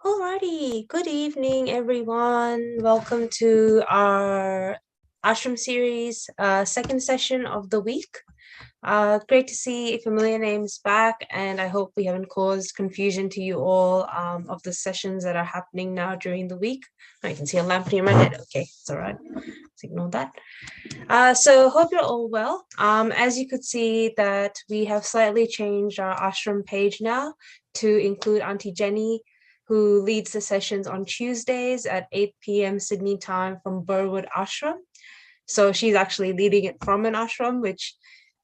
Alrighty, good evening, everyone. Welcome to our Ashram series, second session of the week. Great to see familiar names back, and I hope we haven't caused confusion to you all of the sessions that are happening now during the week. I can see a lamp near my head. Okay, it's all right. Let's ignore that. So hope you're all well. As you could see that we have slightly changed our Ashram page now to include Auntie Jenny, who leads the sessions on Tuesdays at 8 p.m. Sydney time from Burwood Ashram. So she's actually leading it from an ashram, which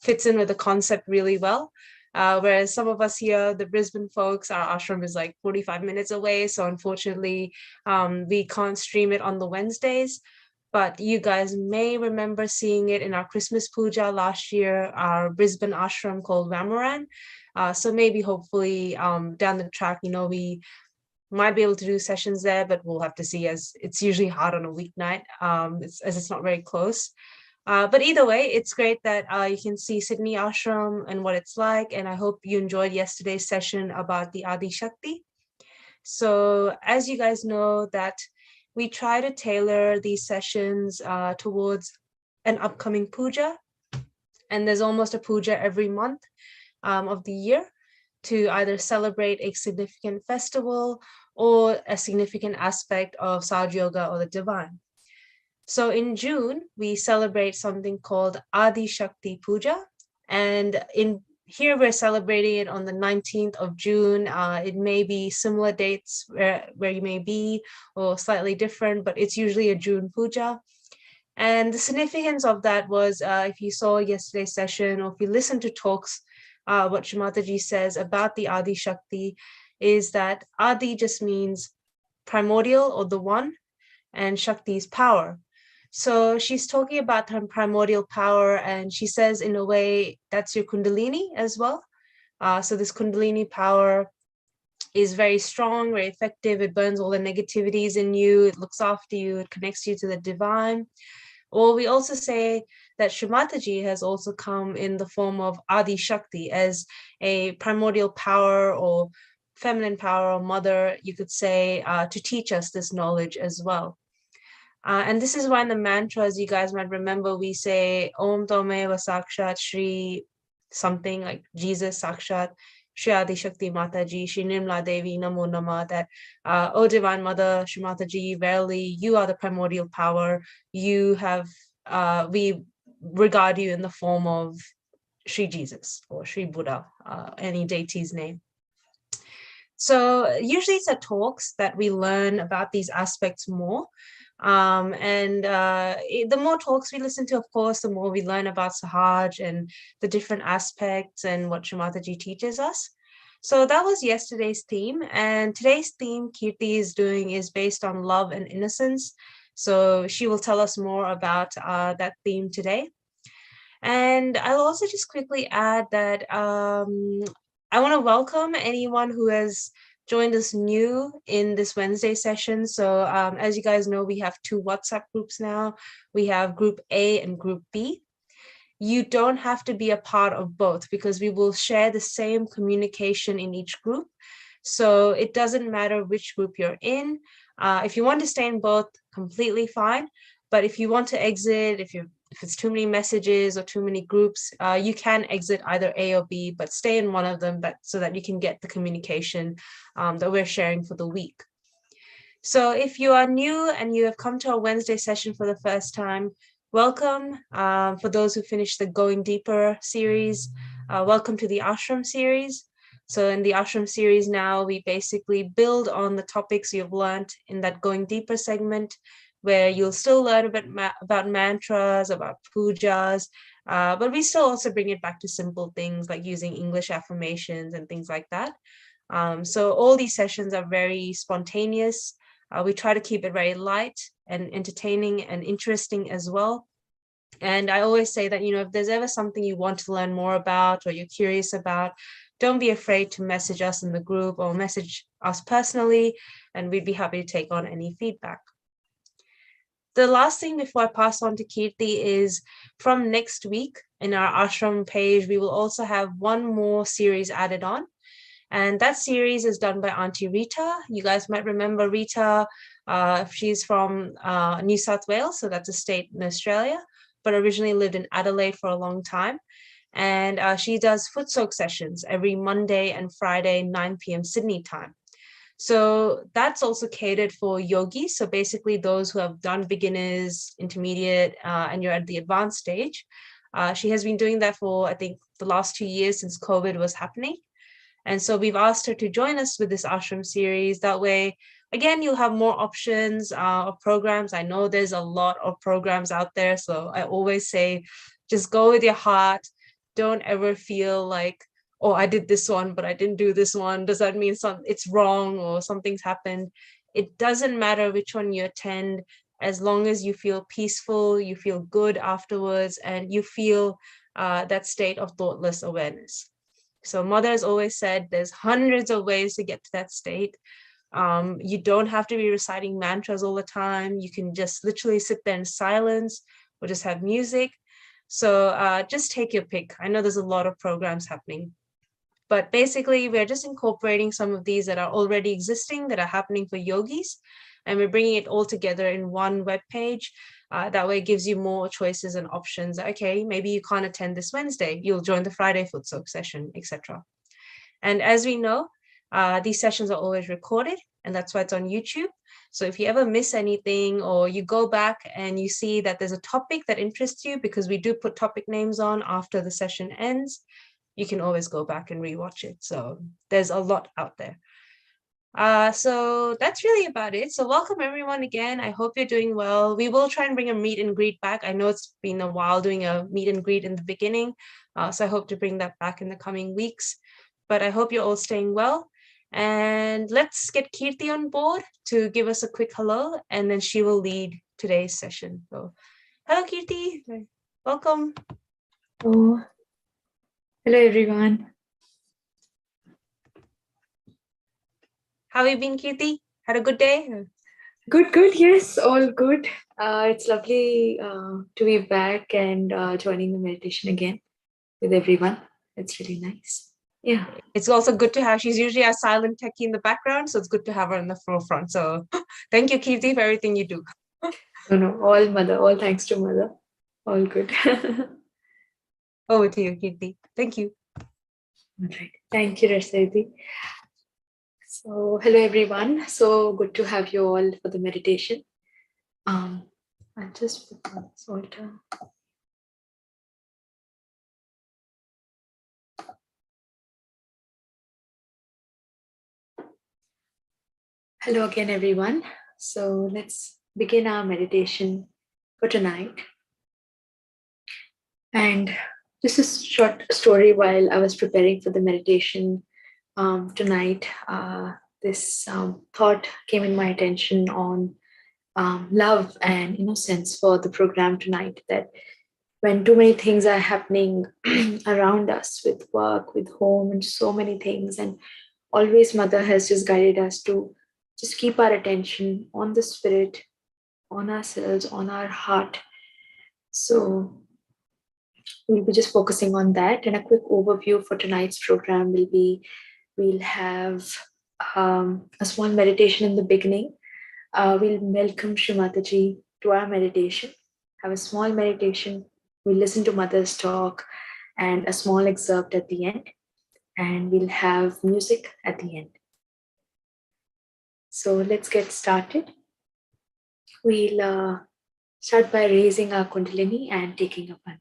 fits in with the concept really well. Whereas some of us here, the Brisbane folks, our ashram is like 45 minutes away. So unfortunately, we can't stream it on the Wednesdays. But you guys may remember seeing it in our Christmas puja last year, our Brisbane ashram called Wamaran. So maybe hopefully down the track, we might be able to do sessions there, but we'll have to see, as it's usually hard on a weeknight, as it's not very close. But either way, it's great that you can see Sydney Ashram and what it's like, and I hope you enjoyed yesterday's session about the Adi Shakti. So as you guys know, that we try to tailor these sessions towards an upcoming puja, and there's almost a puja every month of the year, to either celebrate a significant festival or a significant aspect of Sahaja Yoga or the divine. So in June, we celebrate something called Adi Shakti Puja. And in here, we're celebrating it on the 19th of June. It may be similar dates where you may be, or slightly different, but it's usually a June puja. And the significance of that was, if you saw yesterday's session, or if you listened to talks, what Shri Mataji says about the Adi Shakti is that Adi just means primordial or the one, and Shakti is power. So she's talking about her primordial power, and she says in a way that's your Kundalini as well. So this Kundalini power is very strong, very effective. It burns all the negativities in you. It looks after you. It connects you to the divine. Or we also say that Shri Mataji has also come in the form of Adi Shakti as a primordial power or feminine power or mother, you could say, to teach us this knowledge as well. And this is why in the mantras, you guys might remember, we say Om Tameva Sakshat Shri something, like Jesus Sakshat, Shri Adi Shakti Mataji, Shri Nirmala Devi Namo Nama, that, O Divine Mother, Shri Mataji, verily you are the primordial power. You have, we regard you in the form of Shri Jesus or Shri Buddha, any deity's name. So usually it's at talks that we learn about these aspects more. The more talks we listen to, of course, the more we learn about Sahaj and the different aspects and what Shri Mataji teaches us. So that was yesterday's theme, and today's theme Kirti is doing is based on love and innocence. So she will tell us more about that theme today. And I'll also just quickly add that I want to welcome anyone who has joined us new in this Wednesday session. So as you guys know, we have 2 WhatsApp groups now. We have Group A and Group B. You don't have to be a part of both because we will share the same communication in each group. So it doesn't matter which group you're in. If you want to stay in both, completely fine. But if you want to exit, if it's too many messages or too many groups, you can exit either A or B, but stay in one of them so that you can get the communication that we're sharing for the week. So if you are new and you have come to our Wednesday session for the first time, welcome. For those who finished the Going Deeper series, welcome to the Ashram series. So in the Ashram series now, we basically build on the topics you've learned in that Going Deeper segment, where you'll still learn a bit about mantras, about pujas, but we still also bring it back to simple things like using English affirmations and things like that. So all these sessions are very spontaneous. We try to keep it very light and entertaining and interesting as well. And I always say that, if there's ever something you want to learn more about or you're curious about, don't be afraid to message us in the group or message us personally, and we'd be happy to take on any feedback. The last thing before I pass on to Kirti is from next week in our Ashram page, we will also have one more series added on. And that series is done by Auntie Rita. You guys might remember Rita. She's from New South Wales, so that's a state in Australia, but originally lived in Adelaide for a long time. And she does foot soak sessions every Monday and Friday, 9 p.m. Sydney time. So that's also catered for yogis. So basically those who have done beginners, intermediate, and you're at the advanced stage. She has been doing that for, I think, the last 2 years since COVID was happening. And so we've asked her to join us with this Ashram series. That way, again, you'll have more options of programs. I know there's a lot of programs out there. So I always say, just go with your heart. Don't ever feel like, oh, I did this one, but I didn't do this one. Does that mean it's wrong or something's happened? It doesn't matter which one you attend, as long as you feel peaceful, you feel good afterwards, and you feel that state of thoughtless awareness. So Mother has always said there's hundreds of ways to get to that state. You don't have to be reciting mantras all the time. You can just literally sit there in silence or just have music. So just take your pick. I know there's a lot of programs happening, but basically we're just incorporating some of these that are already existing, that are happening for yogis, and we're bringing it all together in one web page. That way it gives you more choices and options. Okay, maybe you can't attend this Wednesday, you'll join the Friday foot soak session, etc. And as we know, these sessions are always recorded, and that's why it's on YouTube. So if you ever miss anything, or you go back and you see that there's a topic that interests you, because we do put topic names on after the session ends, you can always go back and rewatch it. So there's a lot out there. So that's really about it. So welcome everyone again. I hope you're doing well. We will try and bring a meet and greet back. I know it's been a while doing a meet and greet in the beginning. So I hope to bring that back in the coming weeks. But I hope you're all staying well. And let's get Kirti on board to give us a quick hello, and then she will lead today's session. So hello Kirti, welcome. Oh, hello everyone. How have you been, Kirti? Had a good day? Good. Yes, all good. It's lovely to be back and joining the meditation again with everyone. It's really nice. Yeah. It's also good to have, she's usually a silent techie in the background, so it's good to have her in the forefront. So thank you, Kirti, for everything you do. No, all Mother, all thanks to Mother. All good. Over to you, Kirti. Thank you. All right. Thank you, Rashidi. So, hello everyone. So good to have you all for the meditation. I'll just put on this altar. Hello again, everyone. So let's begin our meditation for tonight. And this is a short story. While I was preparing for the meditation tonight, this thought came in my attention on love and innocence for the program tonight, that when too many things are happening around us with work, with home, and so many things. And always, Mother has just guided us to just keep our attention on the spirit, on ourselves, on our heart. So, we'll be just focusing on that. And a quick overview for tonight's program will be we'll have a small meditation in the beginning. We'll welcome Shri Mataji to our meditation, have a small meditation. We'll listen to Mother's talk and a small excerpt at the end. And we'll have music at the end. So let's get started. We'll start by raising our Kundalini and taking up our.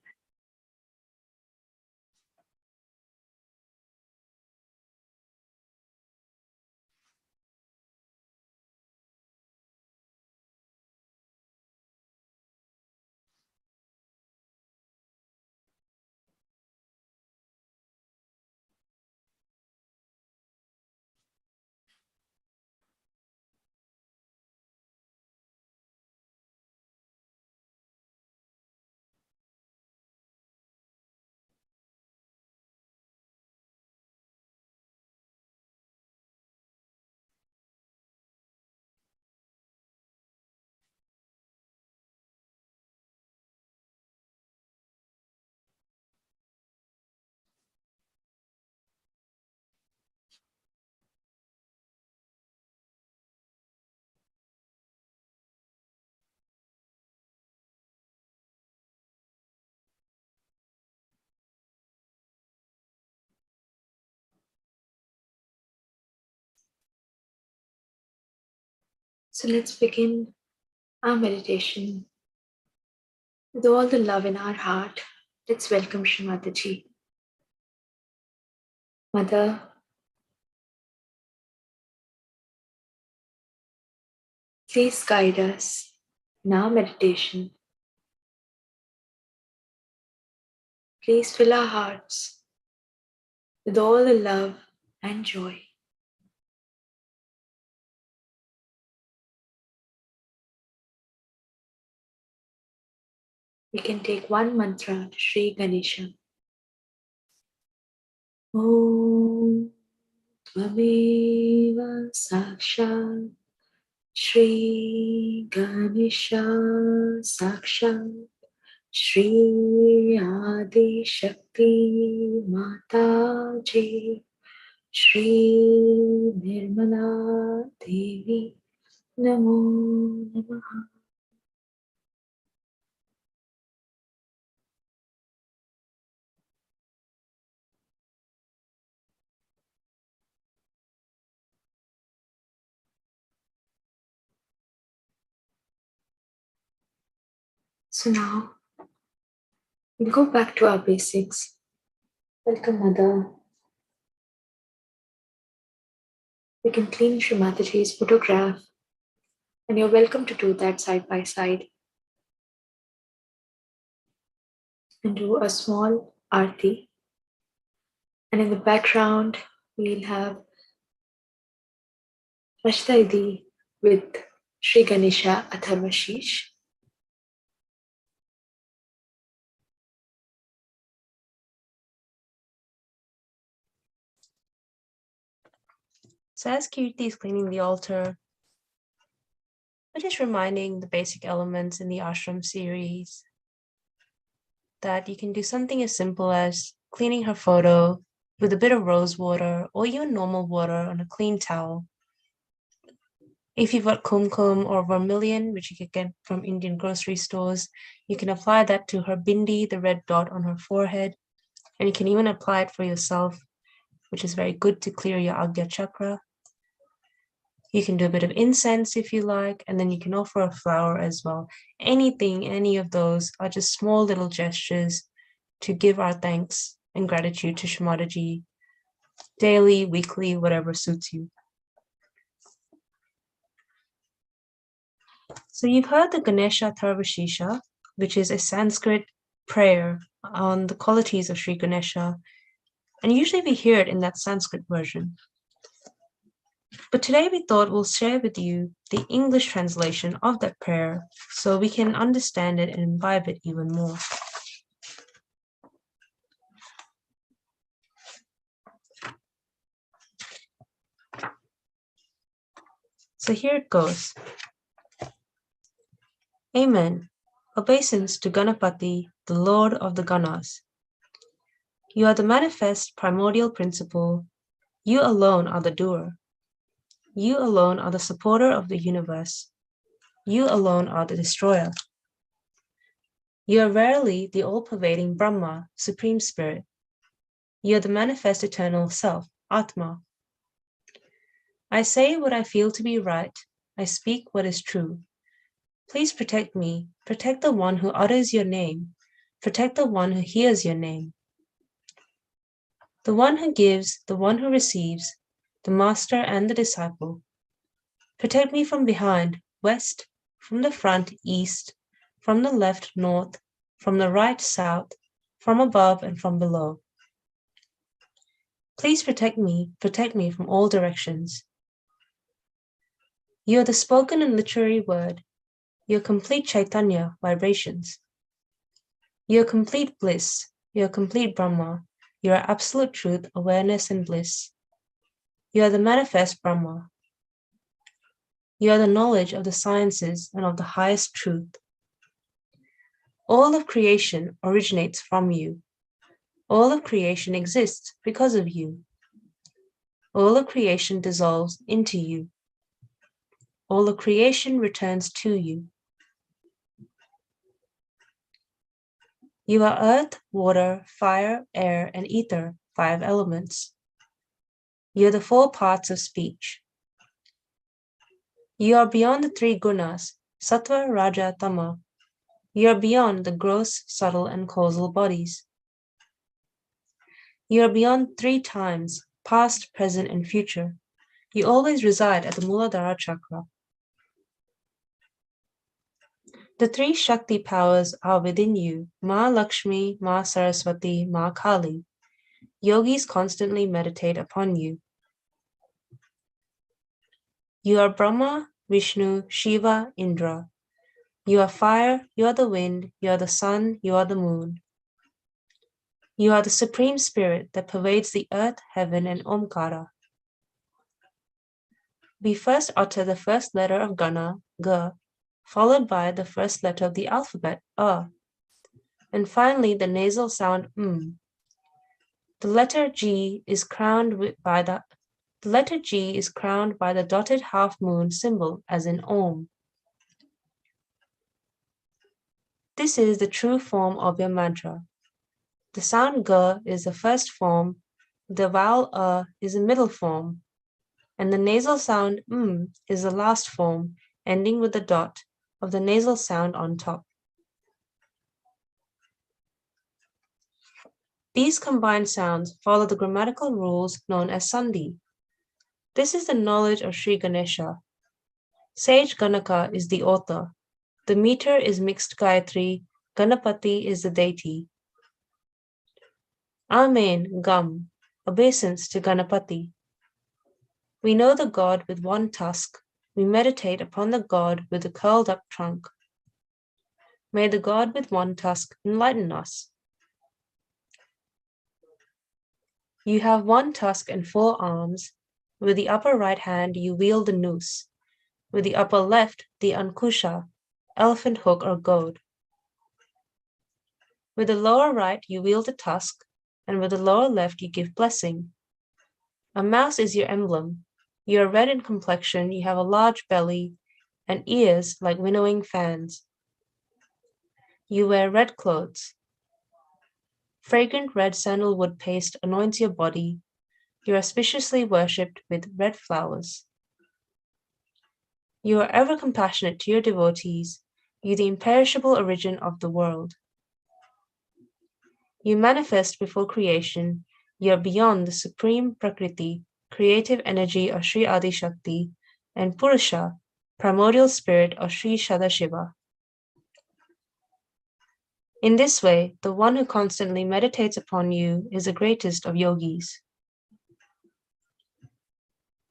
So let's begin our meditation with all the love in our heart. Let's welcome Shri Mataji. Mother, please guide us in our meditation. Please fill our hearts with all the love and joy. We can take one mantra to Shri Ganesha. Om Tvameva Sakshat Shri Ganesha Sakshat Shri Adi Shakti Mataji Shri Nirmala Devi Namo Namaha. So now we'll go back to our basics. Welcome, Mother. We can clean Shri Mataji's photograph, and you're welcome to do that side by side. And do a small arti. And in the background, we'll have Rashtaidi with Sri Ganesha Atharvashish. So as Kirti is cleaning the altar, we're just reminding the basic elements in the Ashram series that you can do something as simple as cleaning her photo with a bit of rose water or even normal water on a clean towel. If you've got kumkum or vermilion, which you can get from Indian grocery stores, you can apply that to her bindi, the red dot on her forehead, and you can even apply it for yourself, which is very good to clear your Agya chakra. You can do a bit of incense if you like, and then you can offer a flower as well. Anything, any of those are just small little gestures to give our thanks and gratitude to Shri Mataji daily, weekly, whatever suits you. So you've heard the Ganesha Atharvashisha, which is a Sanskrit prayer on the qualities of Sri Ganesha, and usually we hear it in that Sanskrit version. But today we thought we'll share with you the English translation of that prayer so we can understand it and imbibe it even more. So here it goes. Amen. Obeisance to Ganapati, the Lord of the Ganas. You are the manifest primordial principle. You alone are the doer. You alone are the supporter of the universe. You alone are the destroyer. You are verily the all-pervading Brahma, Supreme Spirit. You are the manifest eternal self, Atma. I say what I feel to be right. I speak what is true. Please protect me. Protect the one who utters your name. Protect the one who hears your name. The one who gives, the one who receives, the master and the disciple. Protect me from behind, west, from the front, east, from the left, north, from the right, south, from above and from below. Please protect me from all directions. You are the spoken and literary word. You are complete Chaitanya vibrations. You are complete bliss. You are complete Brahma. You are absolute truth, awareness, and bliss. You are the manifest Brahma. You are the knowledge of the sciences and of the highest truth. All of creation originates from you. All of creation exists because of you. All of creation dissolves into you. All of creation returns to you. You are earth, water, fire, air, and ether, 5 elements. You are the 4 parts of speech. You are beyond the 3 gunas, sattva, raja, tama. You are beyond the gross, subtle, and causal bodies. You are beyond 3 times, past, present, and future. You always reside at the Muladhara chakra. The 3 Shakti powers are within you, Ma Lakshmi, Ma Saraswati, Ma Kali. Yogis constantly meditate upon you. You are Brahma, Vishnu, Shiva, Indra. You are fire, you are the wind, you are the sun, you are the moon. You are the Supreme Spirit that pervades the earth, heaven, and Omkara. We first utter the first letter of Gana, Ga, followed by the first letter of the alphabet, A, and finally the nasal sound M. The letter G is crowned by the dotted half moon symbol as in Om. This is the true form of your mantra. The sound G is the first form, the vowel A is the middle form, and the nasal sound M is the last form, ending with the dot of the nasal sound on top. These combined sounds follow the grammatical rules known as Sandhi. This is the knowledge of Sri Ganesha. Sage Ganaka is the author. The meter is mixed Gayatri. Ganapati is the deity. Amen, Gam, obeisance to Ganapati. We know the God with one tusk. We meditate upon the God with the curled up trunk. May the God with one tusk enlighten us. You have one tusk and 4 arms. With the upper right hand you wield the noose. With the upper left, the ankusha, elephant hook or goad. With the lower right you wield the tusk, and with the lower left you give blessing. A mouse is your emblem. You are red in complexion, you have a large belly, and ears like winnowing fans. You wear red clothes. Fragrant red sandalwood paste anoints your body. You are auspiciously worshipped with red flowers. You are ever compassionate to your devotees, you the imperishable origin of the world. You manifest before creation, you are beyond the supreme Prakriti, creative energy of Sri Adi Shakti, and Purusha, primordial spirit of Sri Sadashiva. In this way, the one who constantly meditates upon you is the greatest of yogis.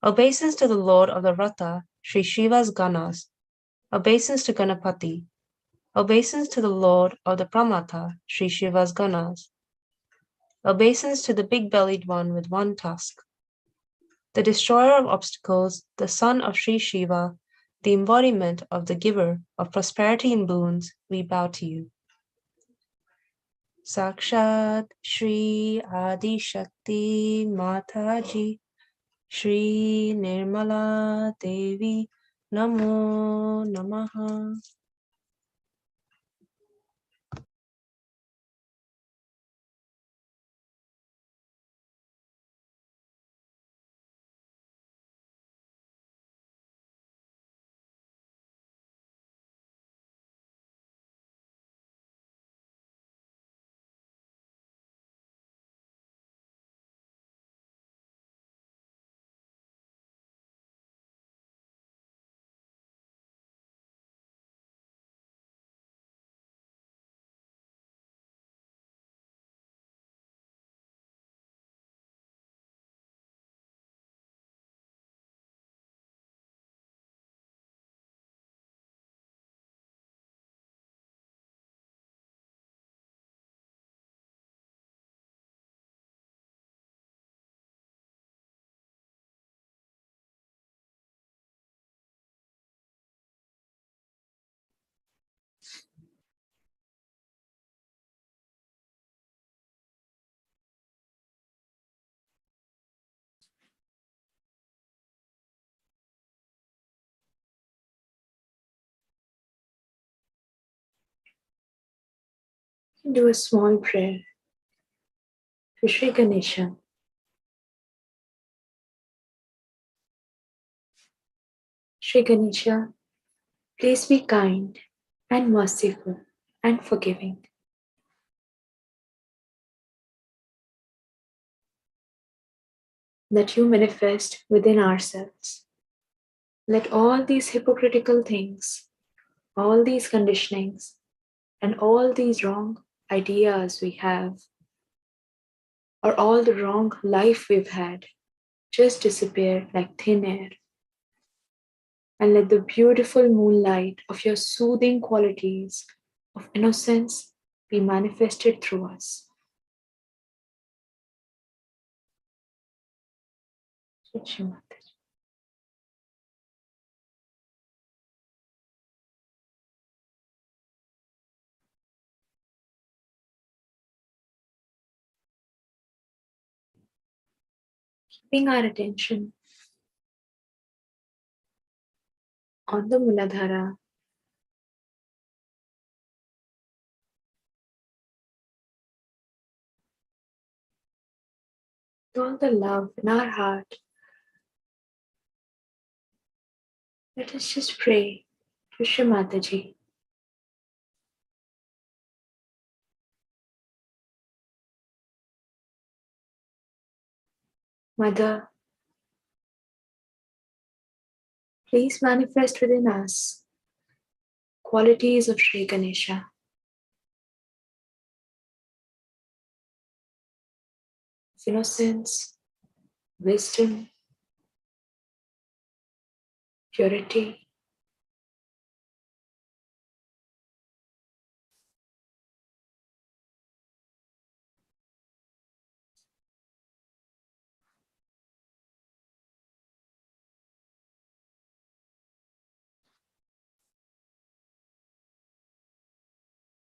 Obeisance to the Lord of the Ratha, Sri Shiva's Ganas. Obeisance to Ganapati. Obeisance to the Lord of the Pramata, Sri Shiva's Ganas. Obeisance to the big-bellied one with one tusk. the destroyer of obstacles, the son of Sri Shiva, the embodiment of the giver of prosperity and boons, we bow to you. Sakshat Shri Adi Shakti Mataji, Shri Nirmala Devi, Namo Namaha. Do a small prayer to Shri Ganesha. Shri Ganesha, please be kind and merciful and forgiving. That you manifest within ourselves. Let all these hypocritical things, all these conditionings, and all these wrong ideas we have, or all the wrong life we've had, just disappear like thin air. And let the beautiful moonlight of your soothing qualities of innocence be manifested through us. Shri Mataji. Keeping our attention on the Muladhara, all the love in our heart, let us just pray to Shri Mataji. Mother, please manifest within us qualities of Shri Ganesha. Innocence, wisdom, purity,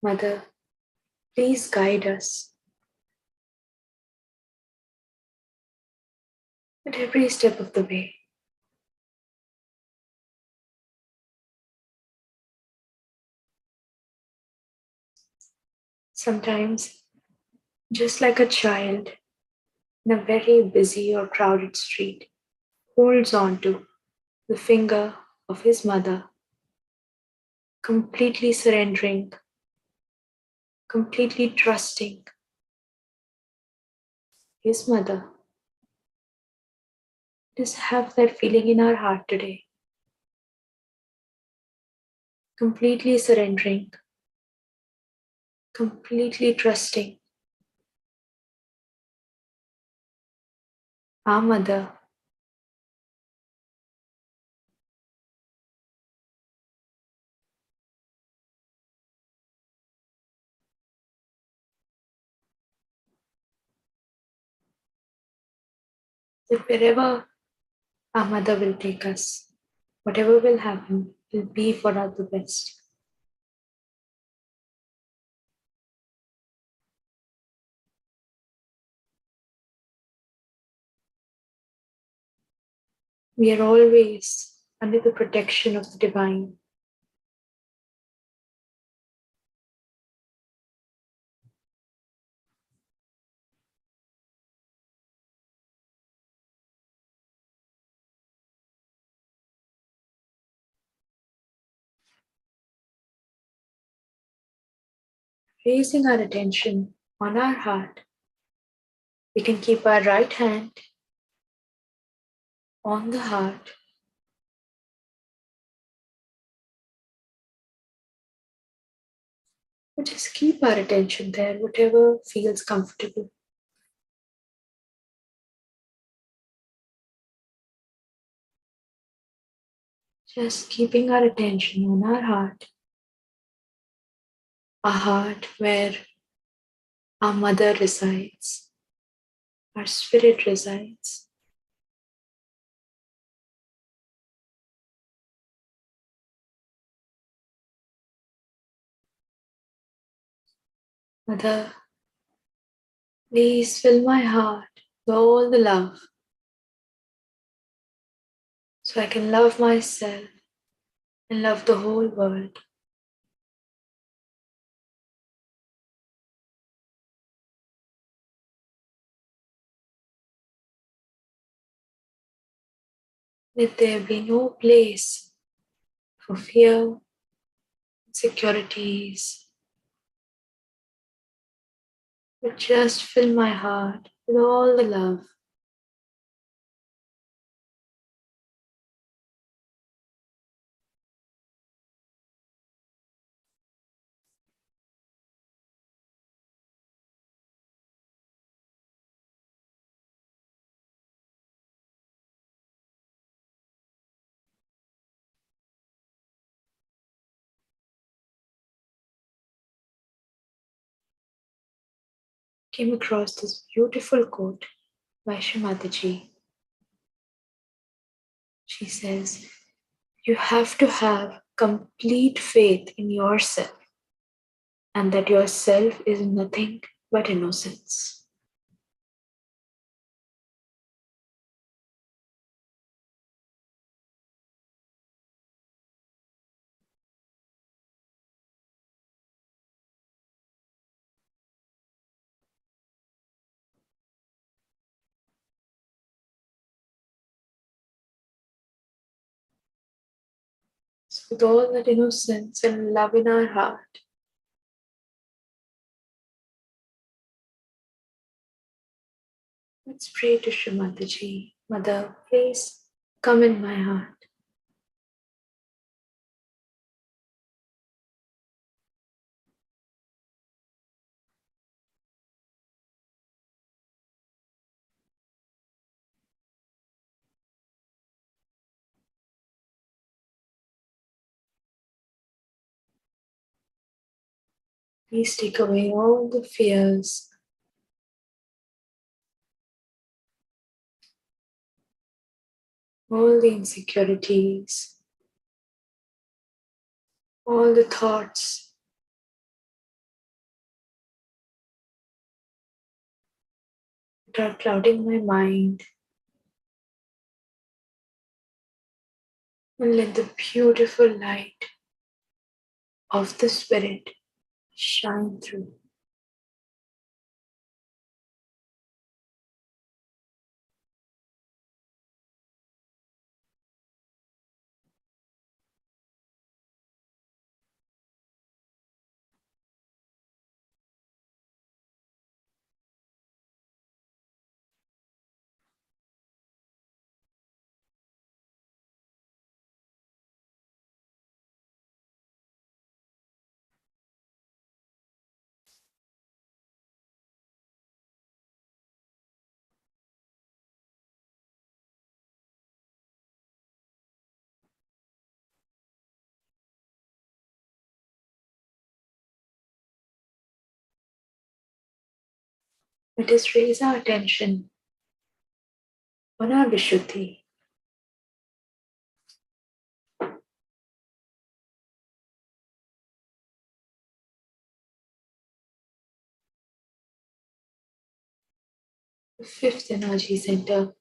Mother, please guide us at every step of the way. Sometimes, just like a child in a very busy or crowded street holds on to the finger of his mother, completely surrendering, completely trusting his mother. Just have that feeling in our heart today. Completely surrendering, completely trusting our mother. That wherever our mother will take us. Whatever will happen will be for our the best. We are always under the protection of the divine. Raising our attention on our heart, we can keep our right hand on the heart. But just keep our attention there, whatever feels comfortable. Just keeping our attention on our heart where our mother resides, our spirit resides. Mother, please fill my heart with all the love so I can love myself and love the whole world. Let there be no place for fear, insecurities, but just fill my heart with all the love. Came across this beautiful quote by Shri Mataji. She says, you have to have complete faith in yourself and that yourself is nothing but innocence. So with all that innocence and love in our heart, let's pray to Shri Mataji. Mother, please come in my heart. Please take away all the fears, all the insecurities, all the thoughts that are clouding my mind, and let the beautiful light of the Spirit shine through. Let us raise our attention on our Vishuddhi, the fifth energy center.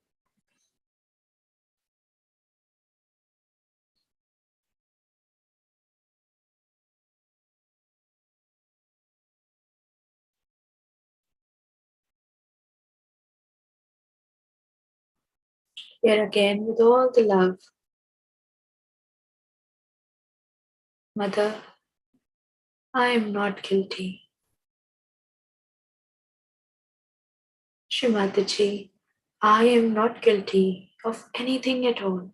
Here again with all the love. Mother, I am not guilty. Shri Mataji, I am not guilty of anything at all.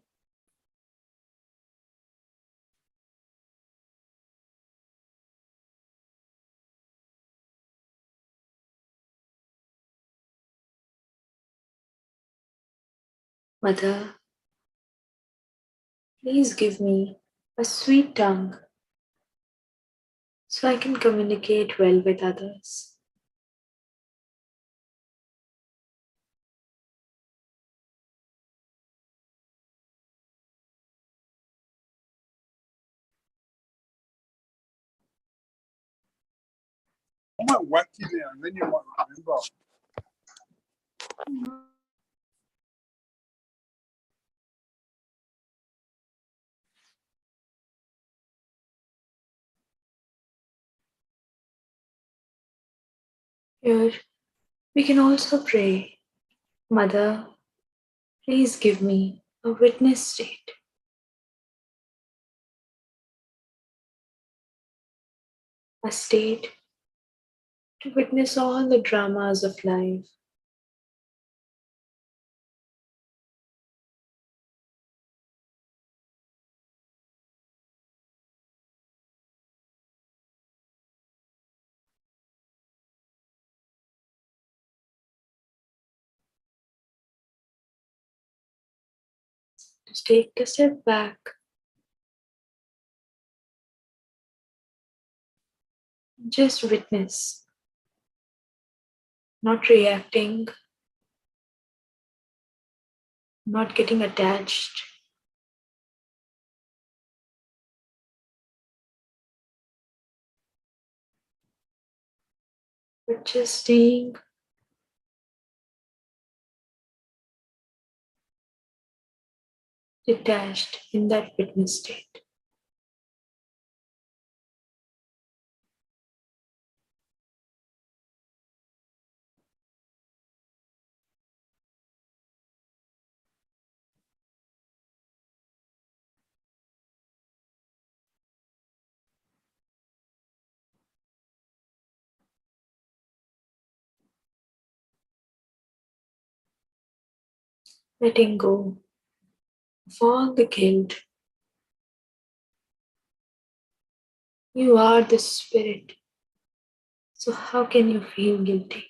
Mother, please give me a sweet tongue so I can communicate well with others. I might whack you down, and then you might remember. Here, we can also pray, Mother, please give me a witness state. A state to witness all the dramas of life. To take a step back, just witness, not reacting, not getting attached, but just staying detached in that witness state. Letting go of all the guilt. You are the spirit, so how can you feel guilty?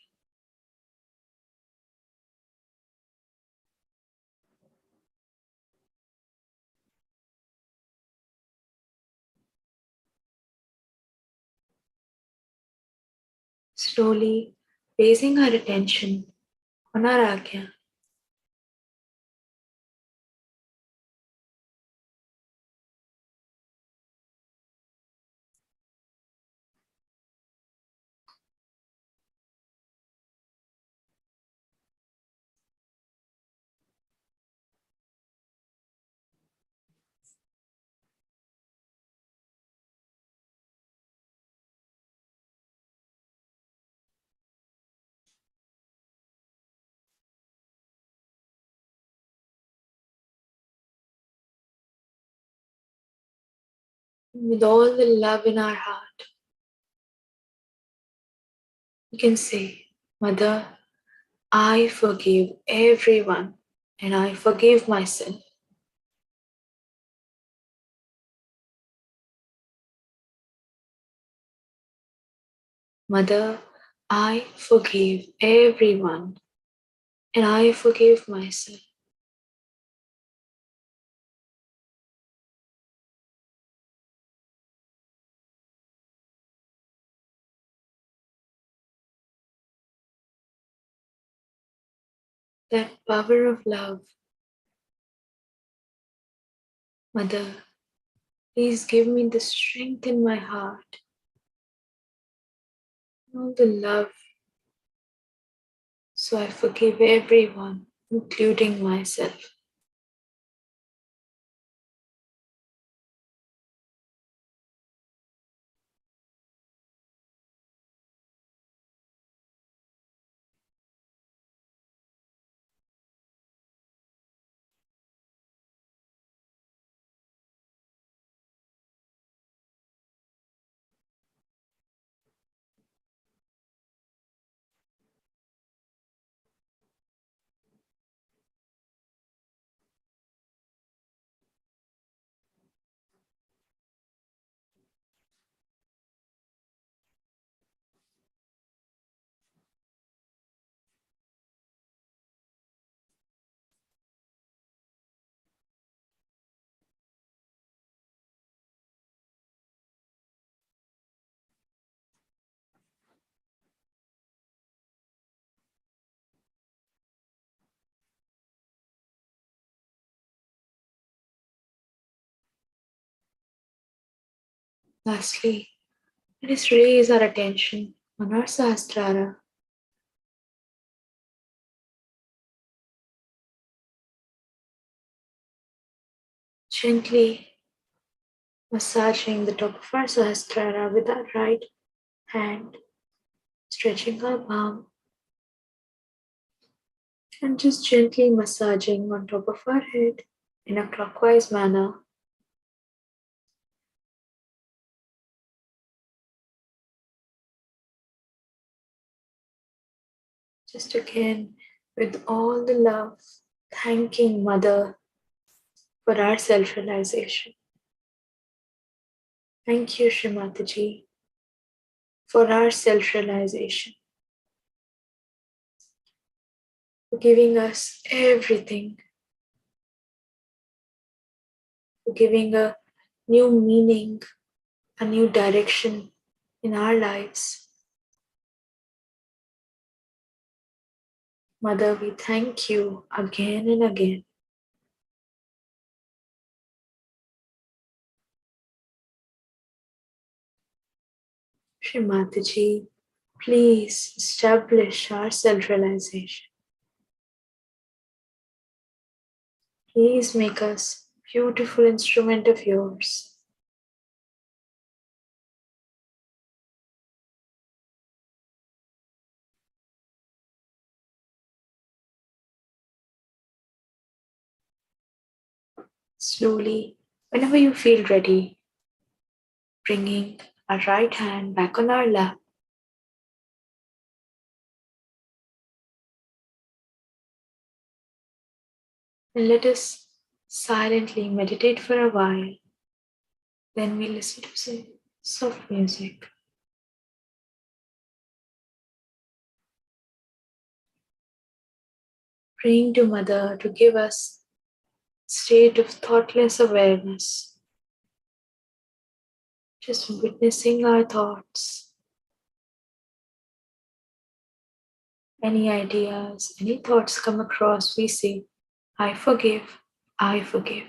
Slowly placing our attention on our Agya. With all the love in our heart, we can say, Mother, I forgive everyone and I forgive myself. Mother, I forgive everyone and I forgive myself. That power of love. Mother, please give me the strength in my heart, all the love, So I forgive everyone, including myself. Lastly, let us raise our attention on our Sahasrara. Gently massaging the top of our Sahasrara with our right hand, stretching our palm, and just gently massaging on top of our head in a clockwise manner. Just again, with all the love, thanking Mother for our self-realization. Thank you, Shri Mataji, for our self-realization, for giving us everything, for giving a new meaning, a new direction in our lives. Mother, we thank you again and again. Shri Mataji, please establish our self-realization. Please make us beautiful instrument of yours. Slowly, whenever you feel ready, bringing our right hand back on our lap. And let us silently meditate for a while. Then we listen to some soft music. Praying to Mother to give us state of thoughtless awareness. Just witnessing our thoughts. Any ideas, any thoughts come across, we say, I forgive, I forgive.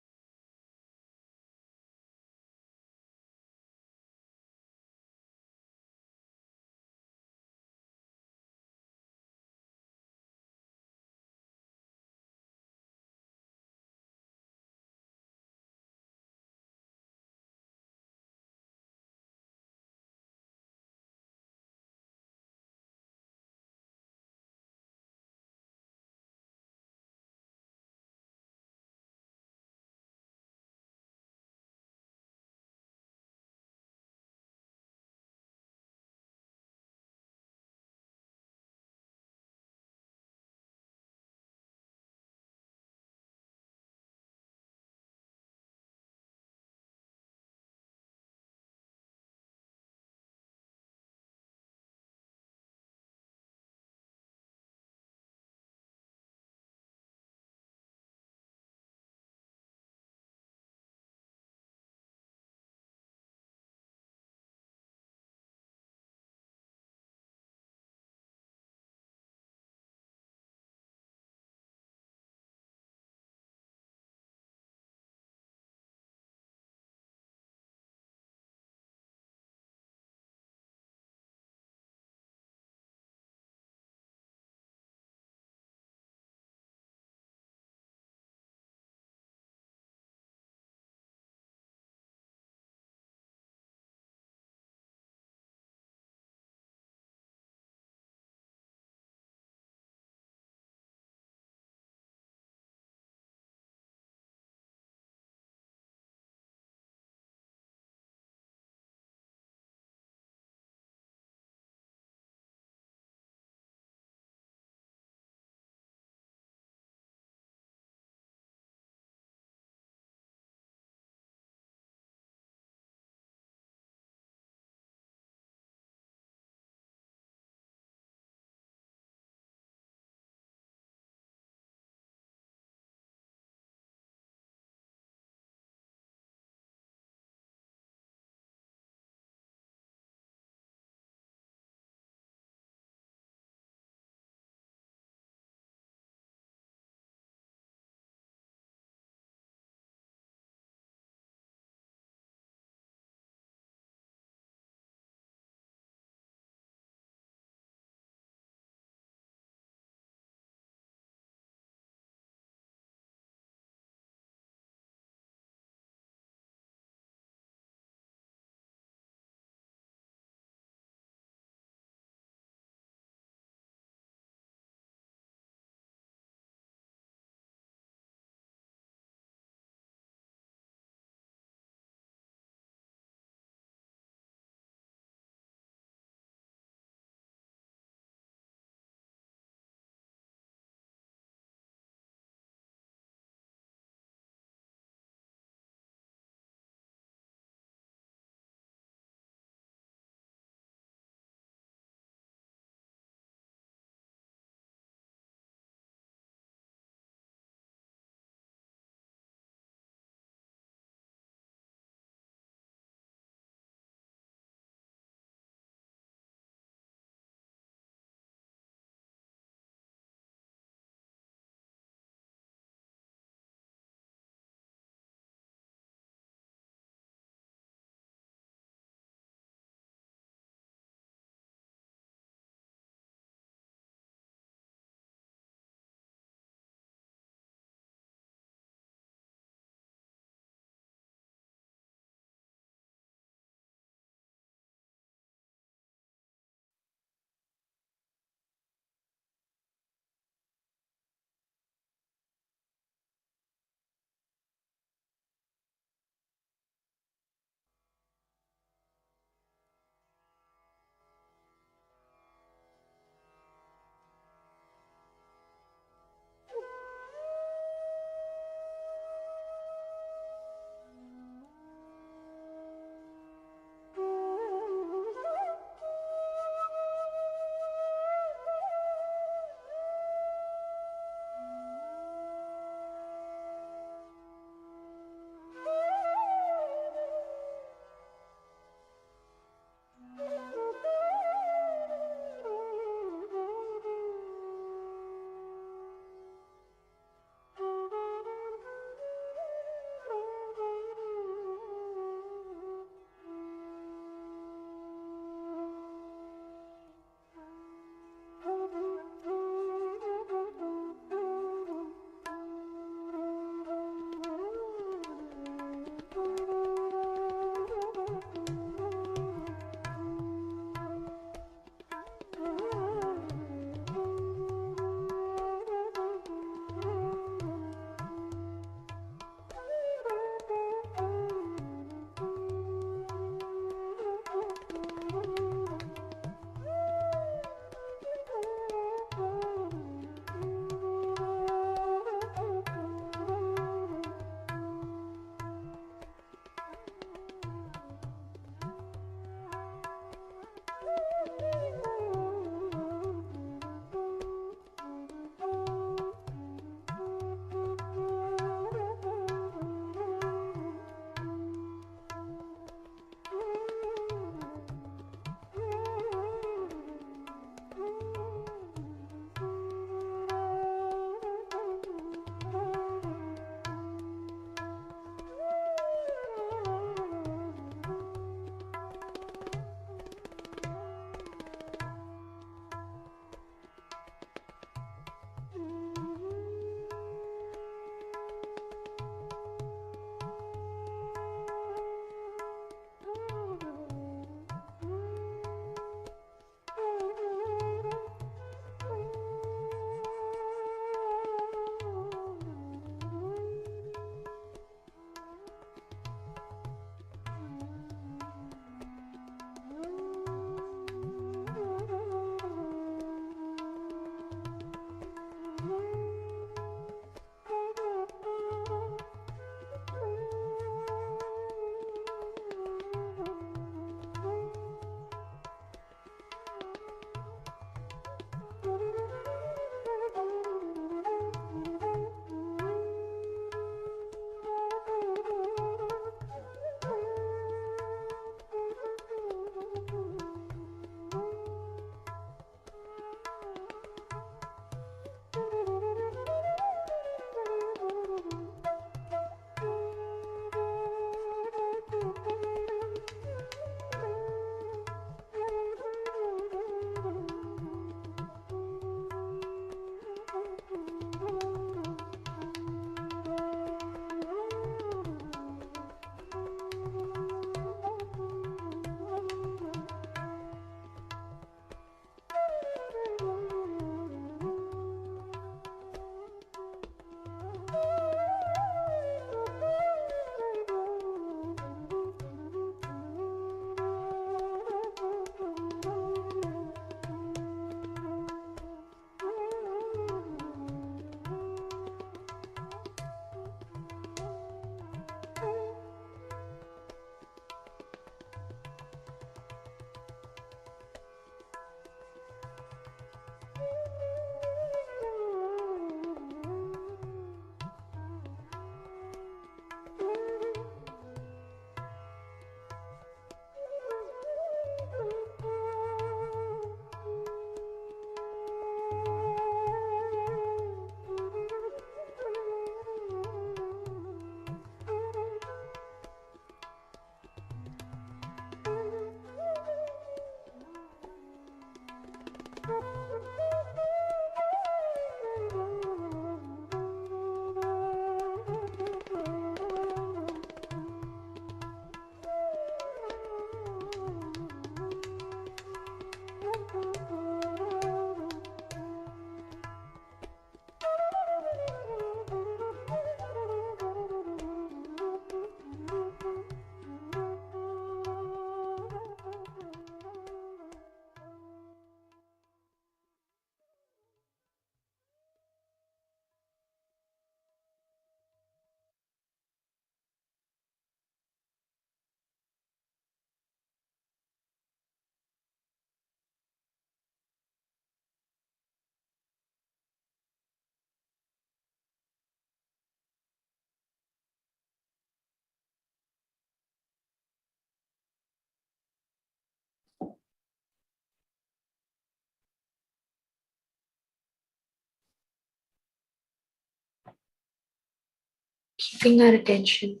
Keeping our attention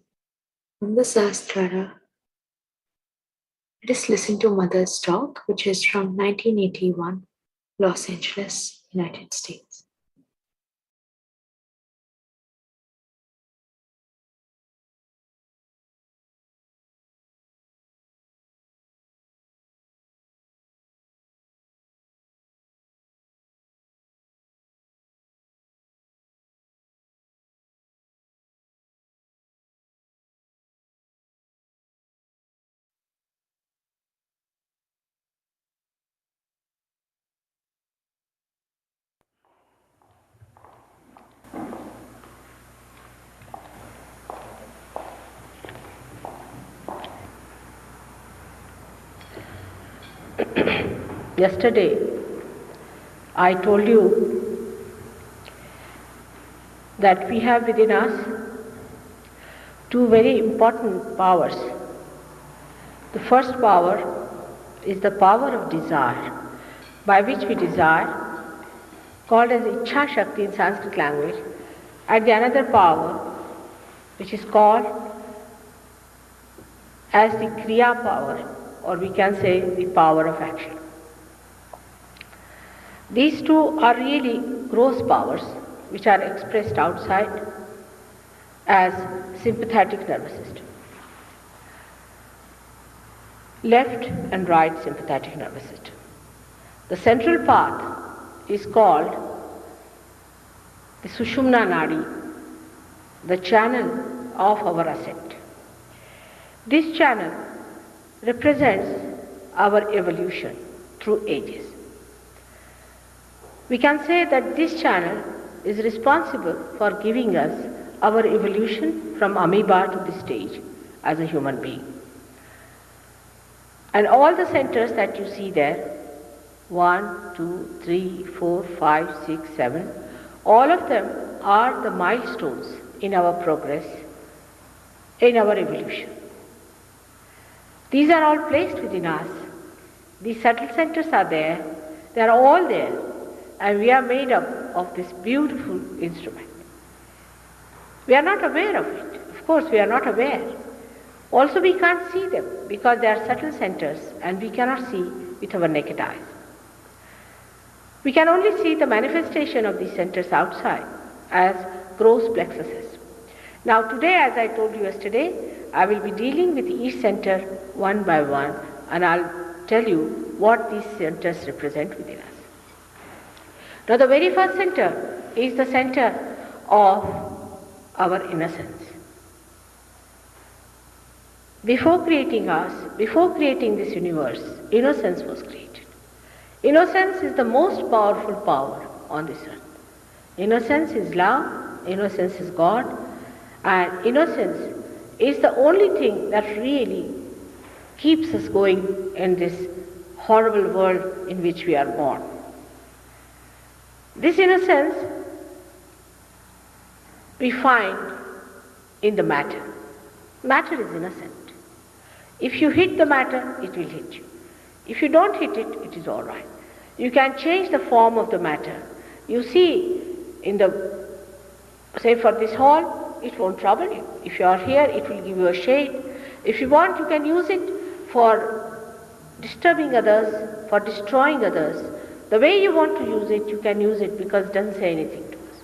on the Sahasrara, let us listen to Mother's talk, which is from 1981, Los Angeles, United States. Yesterday, I told you that we have within us two very important powers. The first power is the power of desire, by which we desire, called as Ichha Shakti in Sanskrit language, and the another power, which is called as the Kriya power, or we can say the power of action. These two are really gross powers which are expressed outside as sympathetic nervous system. Left and right sympathetic nervous system. The central path is called the Sushumna Nadi, the channel of our ascent. This channel represents our evolution through ages. We can say that this channel is responsible for giving us our evolution from amoeba to this stage as a human being. And all the centers that you see there, 1, 2, 3, 4, 5, 6, 7, all of them are the milestones in our progress, in our evolution. These are all placed within us. These subtle centers are there, they are all there. And we are made up of this beautiful instrument. We are not aware of it. Of course, we are not aware. Also, we can't see them because they are subtle centers and we cannot see with our naked eyes. We can only see the manifestation of these centers outside as gross plexuses. Now, today, as I told you yesterday, I will be dealing with each center one by one, and I'll tell you what these centers represent within us. Now, the very first center is the center of our innocence. Before creating us, before creating this universe, innocence was created. Innocence is the most powerful power on this earth. Innocence is love, innocence is God, and innocence is the only thing that really keeps us going in this horrible world in which we are born. This innocence we find in the matter. Matter is innocent. If you hit the matter, it will hit you. If you don't hit it, it is all right. You can change the form of the matter. You see, say for this hall, it won't trouble you. If you are here, it will give you a shade. If you want, you can use it for disturbing others, for destroying others. The way you want to use it, you can use it because it doesn't say anything to us.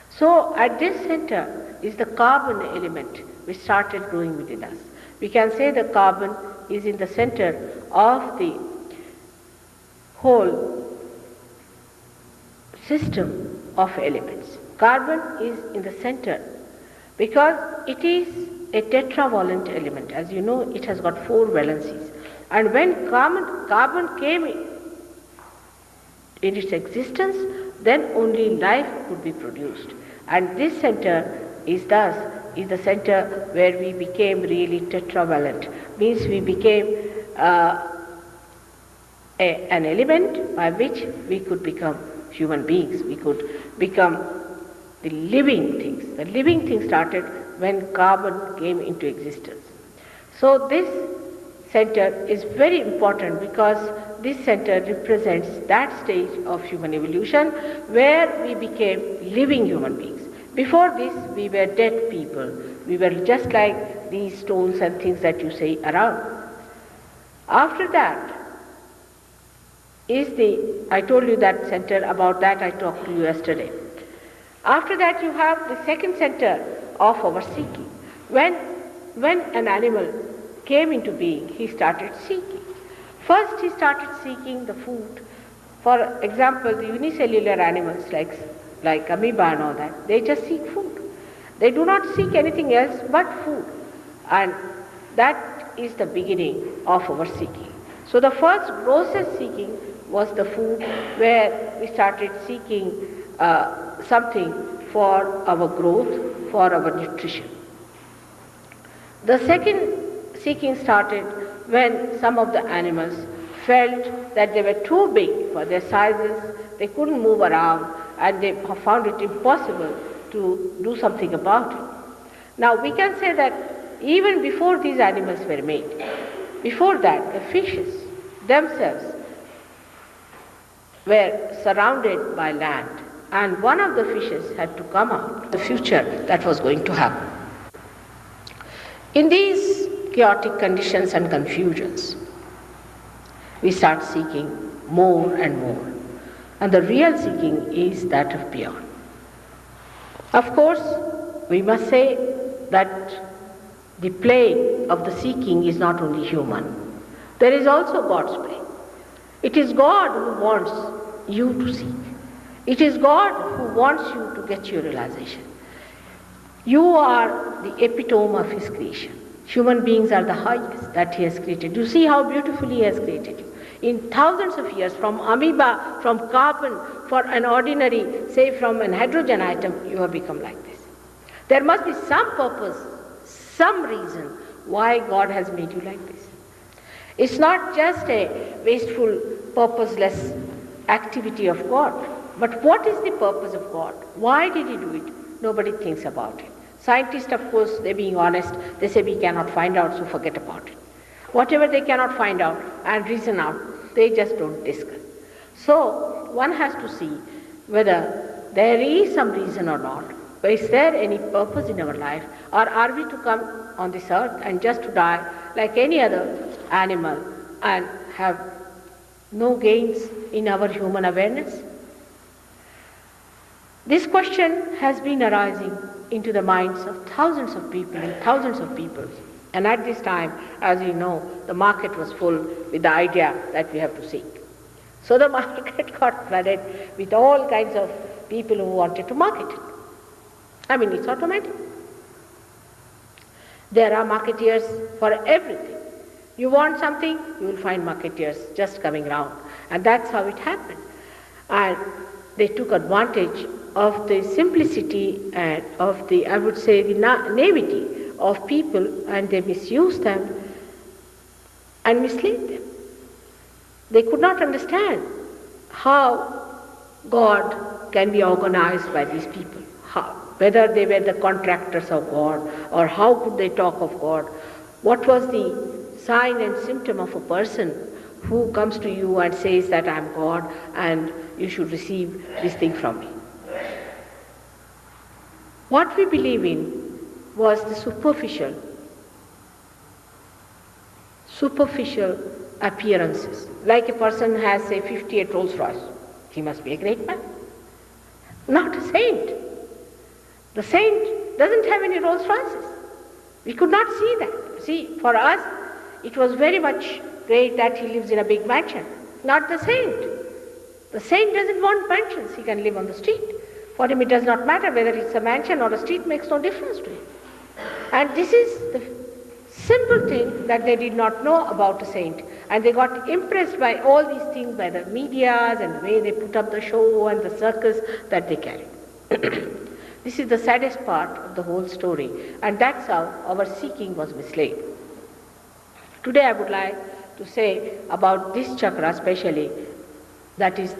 So at this center is the carbon element which started growing within us. We can say the carbon is in the center of the whole system of elements. Carbon is in the center because it is a tetravalent element. As you know, it has got 4 valencies. And when carbon came in its existence, then only life could be produced. And this center is thus the center where we became really tetravalent. Means we became an element by which we could become human beings. We could become the living things. The living things started when carbon came into existence. So this center is very important because this center represents that stage of human evolution where we became living human beings. Before this, we were dead people. We were just like these stones and things that you see around. After that I told you that center, about that I talked to you yesterday. After that you have the second center of our seeking. When an animal came into being, he started seeking. First he started seeking the food. For example, the unicellular animals like amoeba and all that, they just seek food. They do not seek anything else but food. And that is the beginning of our seeking. So the first grossest seeking was the food, where we started seeking something for our growth, for our nutrition. The second seeking started when some of the animals felt that they were too big for their sizes, they couldn't move around, and they found it impossible to do something about it. Now we can say that even before these animals were made, before that the fishes themselves were surrounded by land, and one of the fishes had to come out, the future that was going to happen. In these chaotic conditions and confusions, we start seeking more and more. And the real seeking is that of beyond. Of course, we must say that the play of the seeking is not only human. There is also God's play. It is God who wants you to seek. It is God who wants you to get your realization. You are the epitome of His creation. Human beings are the highest that He has created. You see how beautifully He has created you. In thousands of years, from amoeba, from carbon, for an ordinary, say from an hydrogen atom, you have become like this. There must be some purpose, some reason why God has made you like this. It's not just a wasteful, purposeless activity of God. But what is the purpose of God? Why did He do it? Nobody thinks about it. Scientists, of course, they're being honest. They say we cannot find out, so forget about it. Whatever they cannot find out and reason out, they just don't discuss. So one has to see whether there is some reason or not. Is there any purpose in our life, or are we to come on this earth and just to die like any other animal and have no gains in our human awareness? This question has been arising into the minds of thousands of people and thousands of people. And at this time, as you know, the market was full with the idea that we have to seek. So the market got flooded with all kinds of people who wanted to market it. I mean, it's automatic. There are marketeers for everything. You want something, you will find marketeers just coming round. And that's how it happened. And they took advantage of the simplicity and of the, I would say, the naivety of people, and they misused them and misled them. They could not understand how God can be organized by these people, whether they were the contractors of God, or how could they talk of God. What was the sign and symptom of a person who comes to you and says that I am God and you should receive this thing from me? What we believe in was the superficial appearances. Like a person has, say, 58 Rolls Royce, he must be a great man. Not a saint. The saint doesn't have any Rolls Royces. We could not see that. See, for us, it was very much great that he lives in a big mansion. Not the saint. The saint doesn't want mansions. He can live on the street. For him, it does not matter whether it's a mansion or a street, makes no difference to him. And this is the simple thing that they did not know about a saint. And they got impressed by all these things, by the medias and the way they put up the show and the circus that they carried. This is the saddest part of the whole story. And that's how our seeking was misled. Today I would like to say about this chakra especially, that is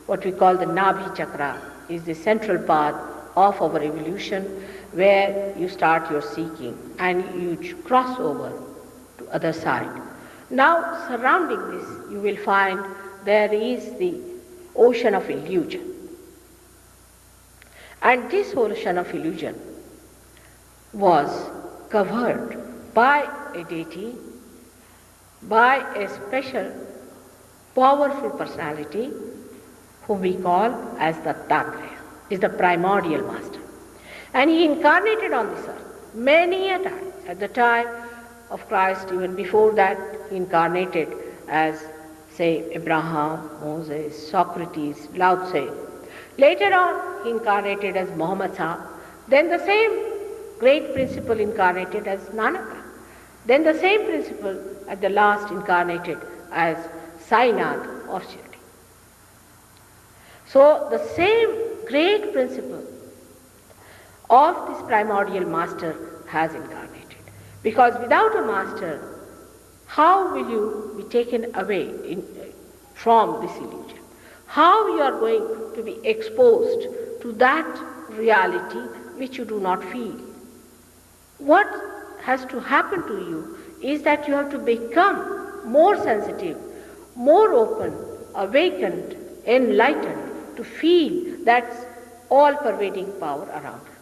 what we call the Nabhi chakra, is the central path of our evolution, where you start your seeking and you cross over to other side. Now surrounding this, you will find there is the ocean of illusion. And this ocean of illusion was covered by a deity, by a special powerful personality whom we call as the Dattatreya, is the primordial master. And he incarnated on this earth many a time. At the time of Christ, even before that, he incarnated as, say, Abraham, Moses, Socrates, Lao Tse. Later on, he incarnated as Muhammad Sahib. Then the same great principle incarnated as Nanaka. Then the same principle at the last incarnated as Sainath or Shirdi. So the same great principle of this primordial master has incarnated. Because without a master, how will you be taken away from this illusion? How you are going to be exposed to that reality which you do not feel? What has to happen to you is that you have to become more sensitive, more open, awakened, enlightened, to feel that all-pervading power around you.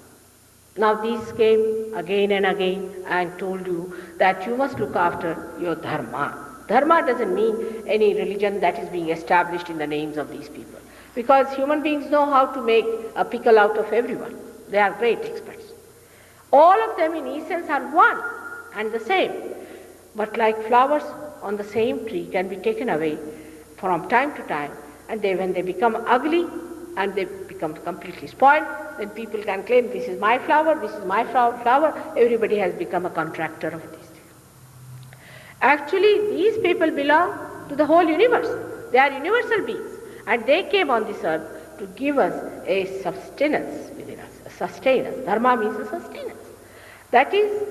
Now these came again and again and told you that you must look after your dharma. Dharma doesn't mean any religion that is being established in the names of these people. Because human beings know how to make a pickle out of everyone. They are great experts. All of them in essence are one and the same. But like flowers on the same tree can be taken away from time to time, and when they become ugly and they become completely spoiled, then people can claim this is my flower, this is my flower. Everybody has become a contractor of this. Actually, these people belong to the whole universe. They are universal beings, and they came on this earth to give us a sustenance within us, a sustenance. Dharma means a sustenance. That is,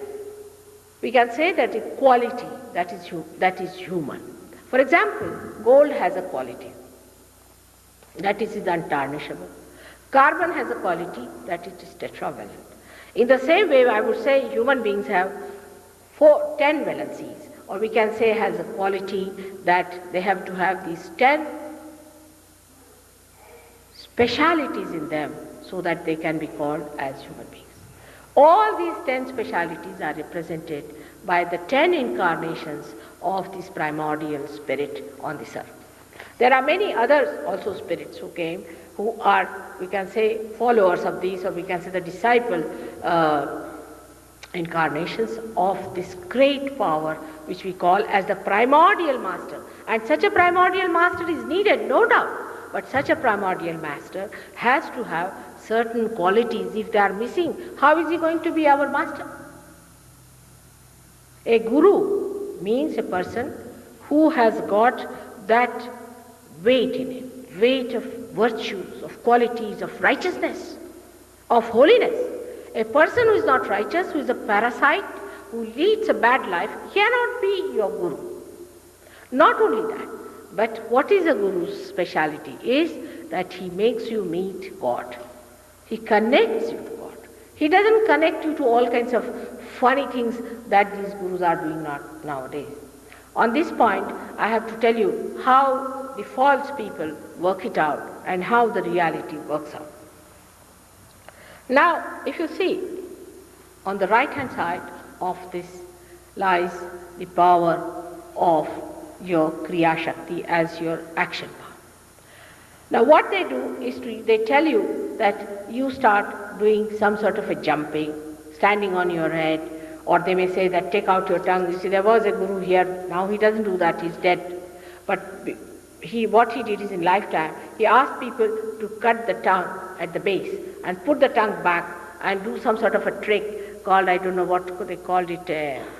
we can say that a quality that is human. For example, gold has a quality that is untarnishable. Carbon has a quality that it is tetravalent. In the same way, I would say human beings have 10 valencies, or we can say has a quality that they have to have these 10 specialities in them so that they can be called as human beings. All these 10 specialities are represented by the 10 incarnations of this primordial spirit on this earth. There are many others also spirits who came, who are, we can say, followers of these, or we can say the disciple incarnations of this great power which we call as the primordial master. And such a primordial master is needed, no doubt. But such a primordial master has to have certain qualities. If they are missing, how is he going to be our master? A guru means a person who has got that weight in him, weight of virtues, of qualities, of righteousness, of holiness. A person who is not righteous, who is a parasite, who leads a bad life, cannot be your guru. Not only that, but what is a guru's speciality is that he makes you meet God. He connects you to God. He doesn't connect you to all kinds of funny things that these gurus are doing nowadays. On this point, I have to tell you how the false people work it out and how the reality works out. Now, if you see, on the right-hand side of this lies the power of your Kriya Shakti as your action power. Now what they do is they tell you that you start doing some sort of a jumping, standing on your head, or they may say that take out your tongue. You see, there was a guru here, now he doesn't do that, he's dead. But what he did is in lifetime, he asked people to cut the tongue at the base and put the tongue back and do some sort of a trick called, I don't know what they called it,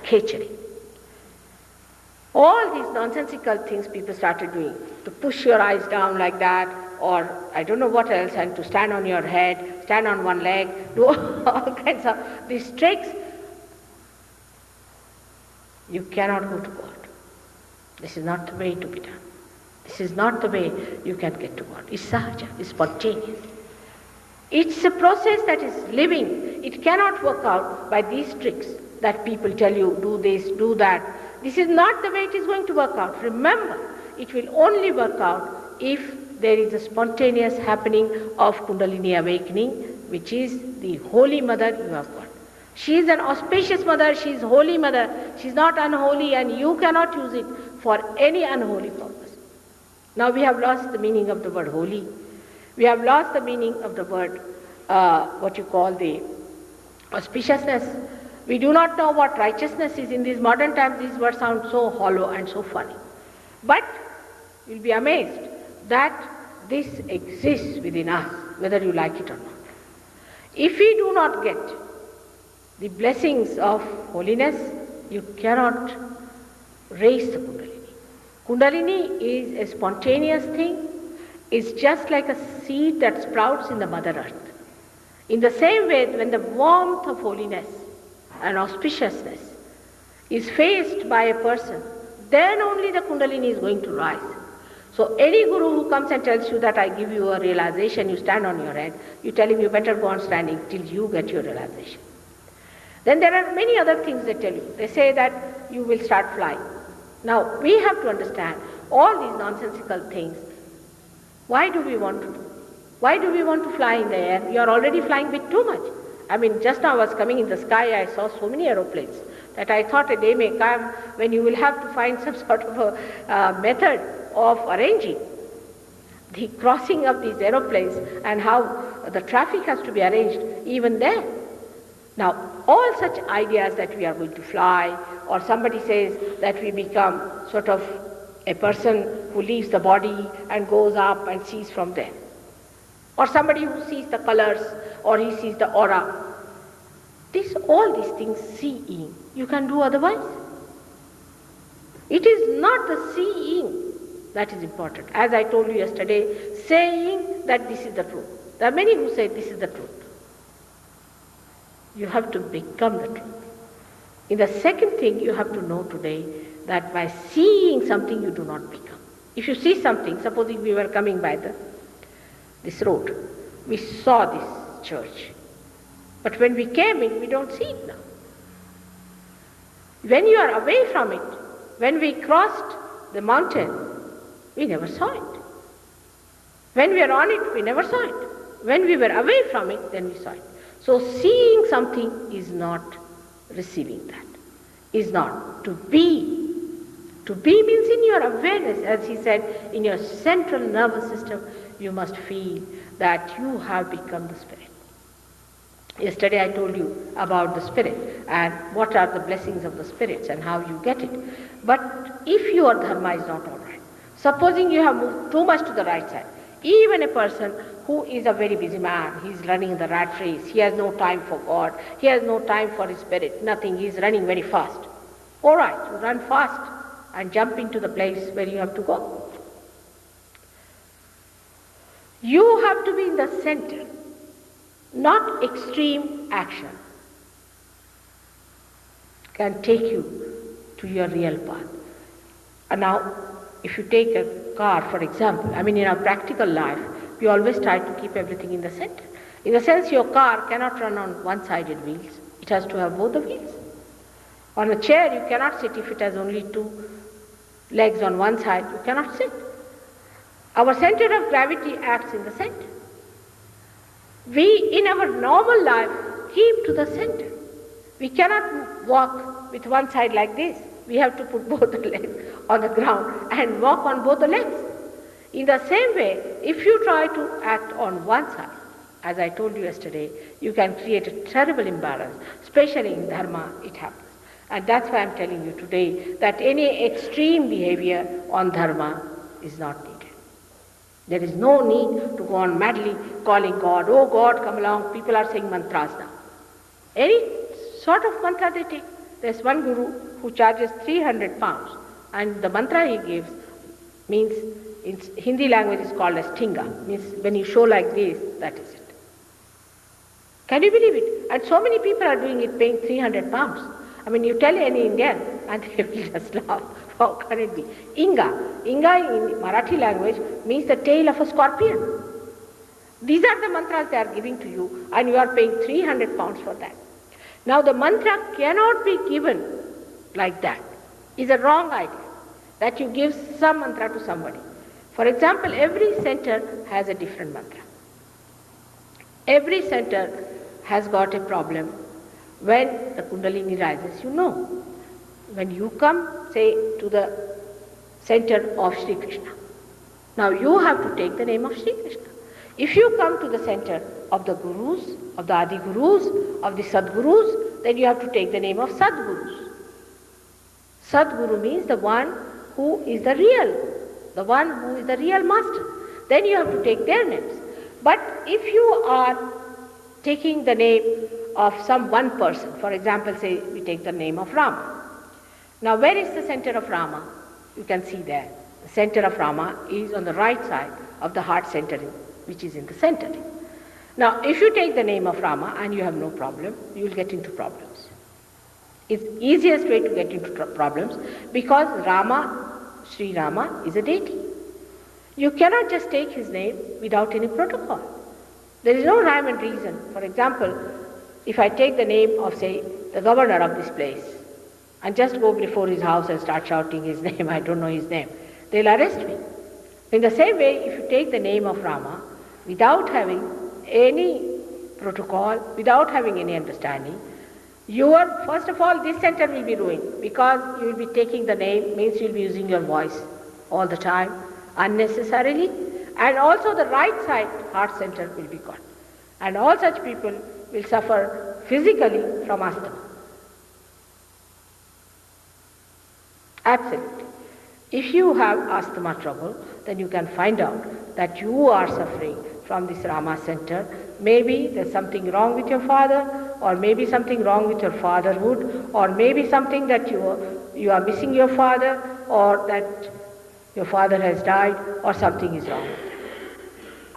khechari. All these nonsensical things people started doing, to push your eyes down like that, or I don't know what else, and to stand on your head, stand on one leg, do all kinds of these tricks. You cannot go to God. This is not the way to be done. This is not the way you can get to God. It's sahaja, it's spontaneous. It's a process that is living. It cannot work out by these tricks that people tell you, do this, do that. This is not the way it is going to work out. Remember, it will only work out if there is a spontaneous happening of Kundalini awakening which is the Holy Mother you have got. She is an auspicious mother, she is Holy Mother, she is not unholy, and you cannot use it for any unholy purpose. Now we have lost the meaning of the word holy. We have lost the meaning of the word, what you call the auspiciousness. We do not know what righteousness is. In these modern times, these words sound so hollow and so funny. But you'll be amazed that this exists within us, whether you like it or not. If we do not get the blessings of holiness, you cannot raise the Kundalini. Kundalini is a spontaneous thing. It's just like a seed that sprouts in the Mother Earth. In the same way, when the warmth of holiness and auspiciousness is faced by a person, then only the Kundalini is going to rise. So any guru who comes and tells you that I give you a realization, you stand on your head, you tell him you better go on standing till you get your realization. Then there are many other things they tell you. They say that you will start flying. Now we have to understand all these nonsensical things. Why do we want to do? Why do we want to fly in the air? You are already flying a bit too much. I mean, just now I was coming in the sky, I saw so many aeroplanes that I thought a day may come when you will have to find some sort of a method of arranging the crossing of these aeroplanes and how the traffic has to be arranged even there. Now, all such ideas that we are going to fly, or somebody says that we become sort of a person who leaves the body and goes up and sees from there, or somebody who sees the colors, or he sees the aura. All these things seeing, you can do otherwise. It is not the seeing that is important. As I told you yesterday, saying that this is the truth. There are many who say this is the truth. You have to become the truth. In the second thing, you have to know today that by seeing something you do not become. If you see something, supposing we were coming by this road, we saw this church. But when we came in, we don't see it now. When you are away from it, when we crossed the mountain, we never saw it. When we are on it, we never saw it. When we were away from it, then we saw it. So seeing something is not receiving that, is not to be. To be means in your awareness, as he said, in your central nervous system, you must feel that you have become the Spirit. Yesterday I told you about the Spirit and what are the blessings of the spirits and how you get it. But if your dharma is not all right, supposing you have moved too much to the right side, even a person who is a very busy man, he is running the rat race, he has no time for God, he has no time for his spirit, nothing, he is running very fast. All right, you run fast and jump into the place where you have to go. You have to be in the center, not extreme action can take you to your real path. And now, if you take a car, for example, in our practical life, we always try to keep everything in the center. In the sense, your car cannot run on one-sided wheels. It has to have both the wheels. On a chair, you cannot sit if it has only two legs on one side. You cannot sit. Our center of gravity acts in the center. We, in our normal life, keep to the center. We cannot walk with one side like this. We have to put both the legs on the ground and walk on both the legs. In the same way, if you try to act on one side, as I told you yesterday, you can create a terrible imbalance, especially in dharma, it happens. And that's why I'm telling you today that any extreme behavior on dharma is not needed. There is no need to go on madly calling God, oh God, come along. People are saying mantras now. Any sort of mantra they take. There's one guru who charges 300 pounds and the mantra he gives means, in Hindi language is called as tinga, means when you show like this, that is it. Can you believe it? And so many people are doing it, paying 300 pounds. You tell any Indian and they will just laugh. How can it be? Inga. Inga in Marathi language means the tail of a scorpion. These are the mantras they are giving to you and you are paying 300 pounds for that. Now the mantra cannot be given like that. It's a wrong idea that you give some mantra to somebody. For example, every center has a different mantra. Every center has got a problem. When the Kundalini rises, you know. When you come, say, to the center of Shri Krishna, now you have to take the name of Shri Krishna. If you come to the center of the Gurus, of the Adi Gurus, of the Sadgurus, then you have to take the name of Sadgurus. Sadguru means the one who is the real Guru, the one who is the real master. Then you have to take their names. But if you are taking the name of some one person, for example, say we take the name of Rama. Now where is the center of Rama? You can see there. The center of Rama is on the right side of the heart centering, which is in the centering. Now if you take the name of Rama and you have no problem, you will get into problems. It's easiest way to get into problems because Rama, Sri Rama is a deity. You cannot just take his name without any protocol. There is no rhyme and reason. For example, if I take the name of, say, the governor of this place and just go before his house and start shouting his name, I don't know his name, they'll arrest me. In the same way, if you take the name of Rama without having any protocol, without having any understanding, first of all, this center will be ruined because you will be taking the name, means you will be using your voice all the time unnecessarily, and also the right side heart center will be gone. And all such people will suffer physically from asthma. Absolutely. If you have asthma trouble, then you can find out that you are suffering from this Rama center. Maybe there's something wrong with your father, or maybe something wrong with your fatherhood, or maybe something that you are missing your father, or that your father has died, or something is wrong.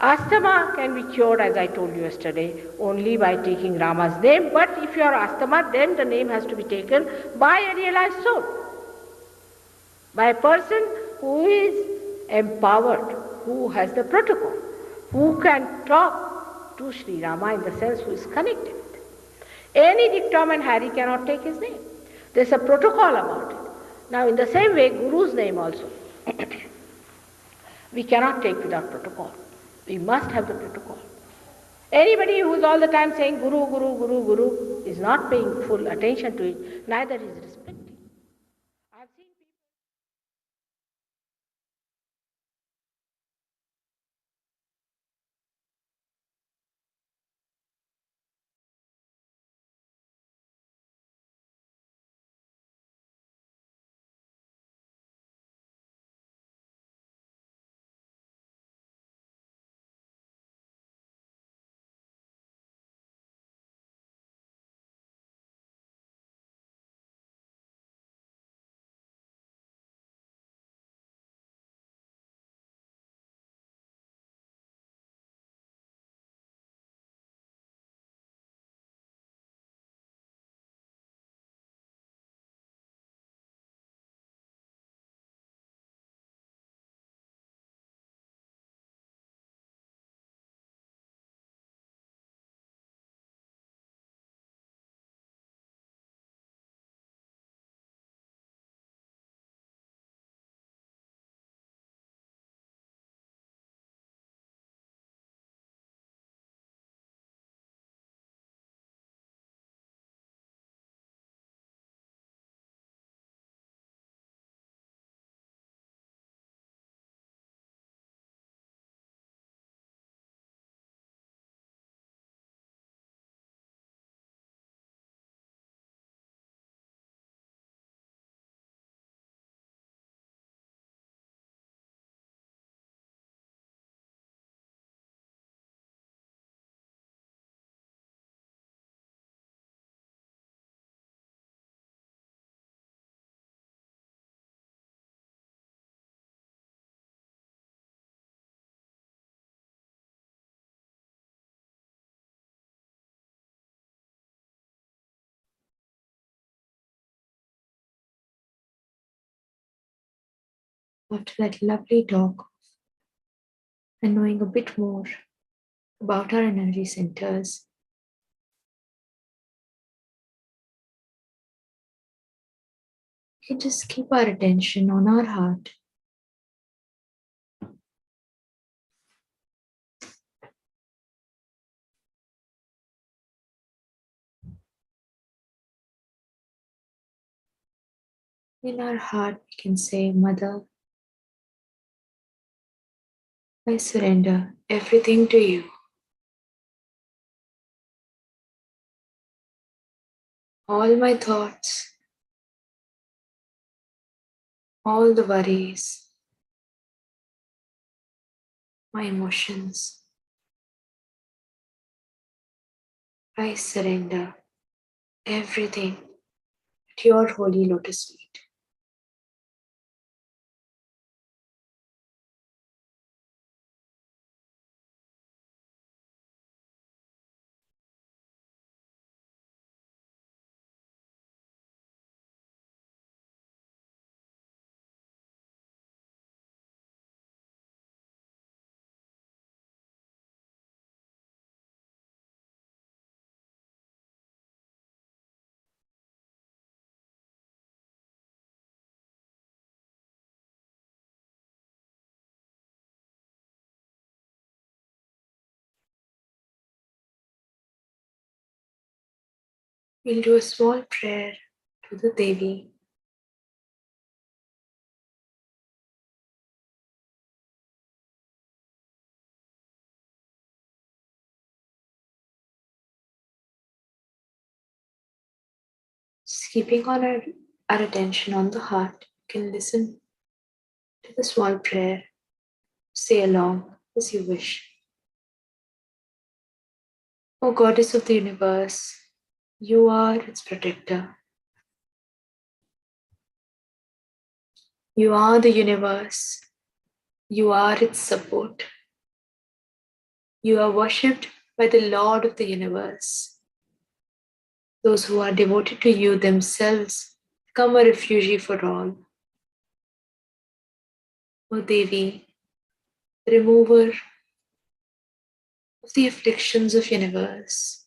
Asthma can be cured, as I told you yesterday, only by taking Rama's name. But if you are asthma, then the name has to be taken by a realized soul, by a person who is empowered, who has the protocol, who can talk to Sri Rama in the sense who is connected. Any Dick, Tom and Harry cannot take his name. There's a protocol about it. Now in the same way, Guru's name also. We cannot take without protocol. We must have the protocol. Anybody who is all the time saying Guru, Guru, Guru, Guru is not paying full attention to it, neither is respecting. I've seen people. After that lovely talk and knowing a bit more about our energy centers, we can just keep our attention on our heart. In our heart, we can say, Mother, I surrender everything to you. All my thoughts, all the worries, my emotions, I surrender everything at your holy lotus feet. We'll do a small prayer to the Devi. Just keeping on our attention on the heart, you can listen to the small prayer, say along as you wish. O Goddess of the universe, you are its protector. You are the universe. You are its support. You are worshipped by the Lord of the universe. Those who are devoted to you themselves become a refuge for all. O Devi, the remover of the afflictions of universe,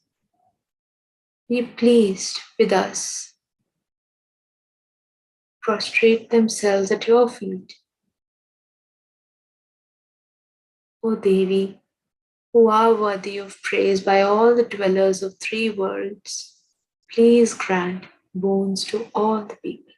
be pleased with us. Prostrate themselves at your feet. O Devi, who are worthy of praise by all the dwellers of three worlds, please grant boons to all the people.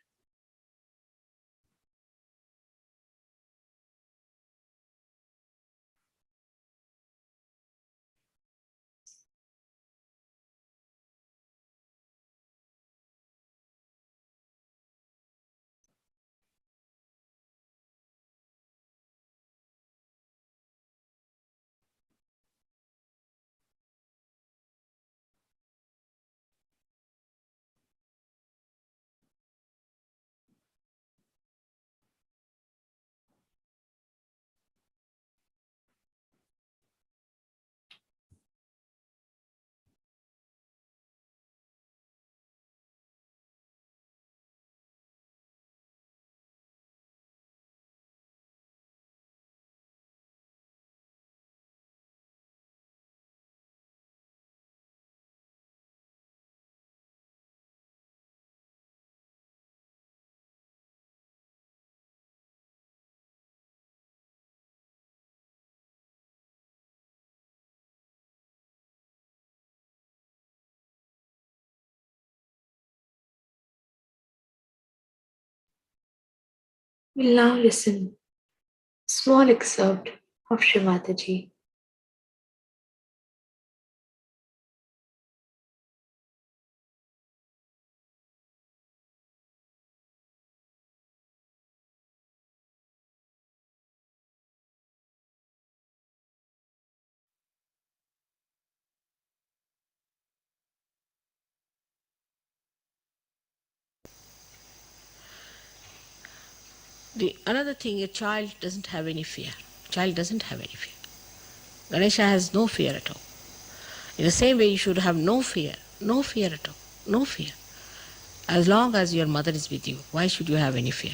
We'll now listen a small excerpt of Shri Mataji. The another thing, a child doesn't have any fear. Child doesn't have any fear. Ganesha has no fear at all. In the same way, you should have no fear at all, no fear. As long as your mother is with you, why should you have any fear?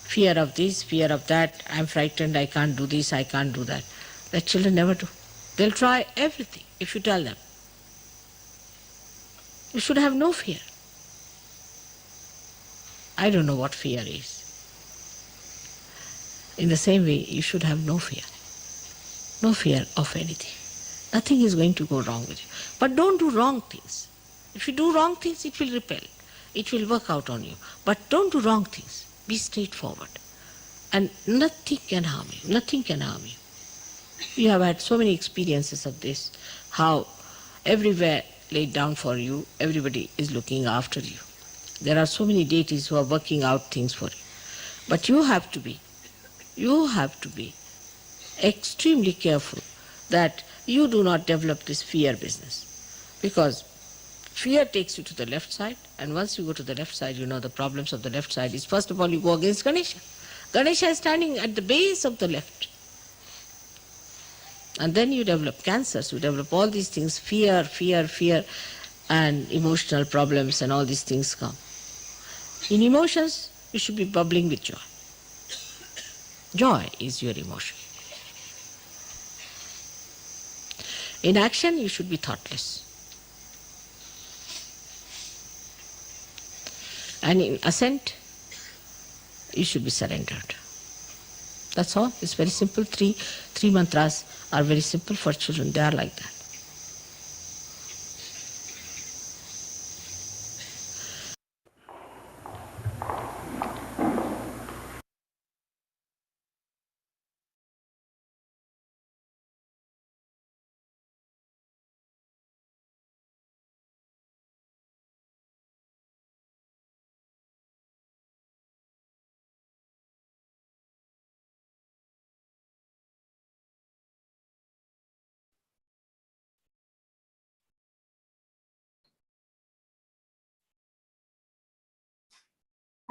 Fear of this, fear of that, I'm frightened, I can't do this, I can't do that. That children never do. They'll try everything if you tell them. You should have no fear. I don't know what fear is. In the same way, you should have no fear. No fear of anything. Nothing is going to go wrong with you. But don't do wrong things. If you do wrong things, it will repel. it will work out on you. But don't do wrong things. Be straightforward. And nothing can harm you. Nothing can harm you. You have had so many experiences of this, how everywhere laid down for you, everybody is looking after you. There are so many deities who are working out things for you. But you have to be extremely careful that you do not develop this fear business. Because fear takes you to the left side, and once you go to the left side, you know the problems of the left side is, first of all, you go against Ganesha. Ganesha is standing at the base of the left. And then you develop cancers, you develop all these things, fear, and emotional problems, and all these things come. In emotions, you should be bubbling with joy. Joy is your emotion. In action, you should be thoughtless. And in assent, you should be surrendered. That's all. It's very simple. Three mantras are very simple for children. They are like that.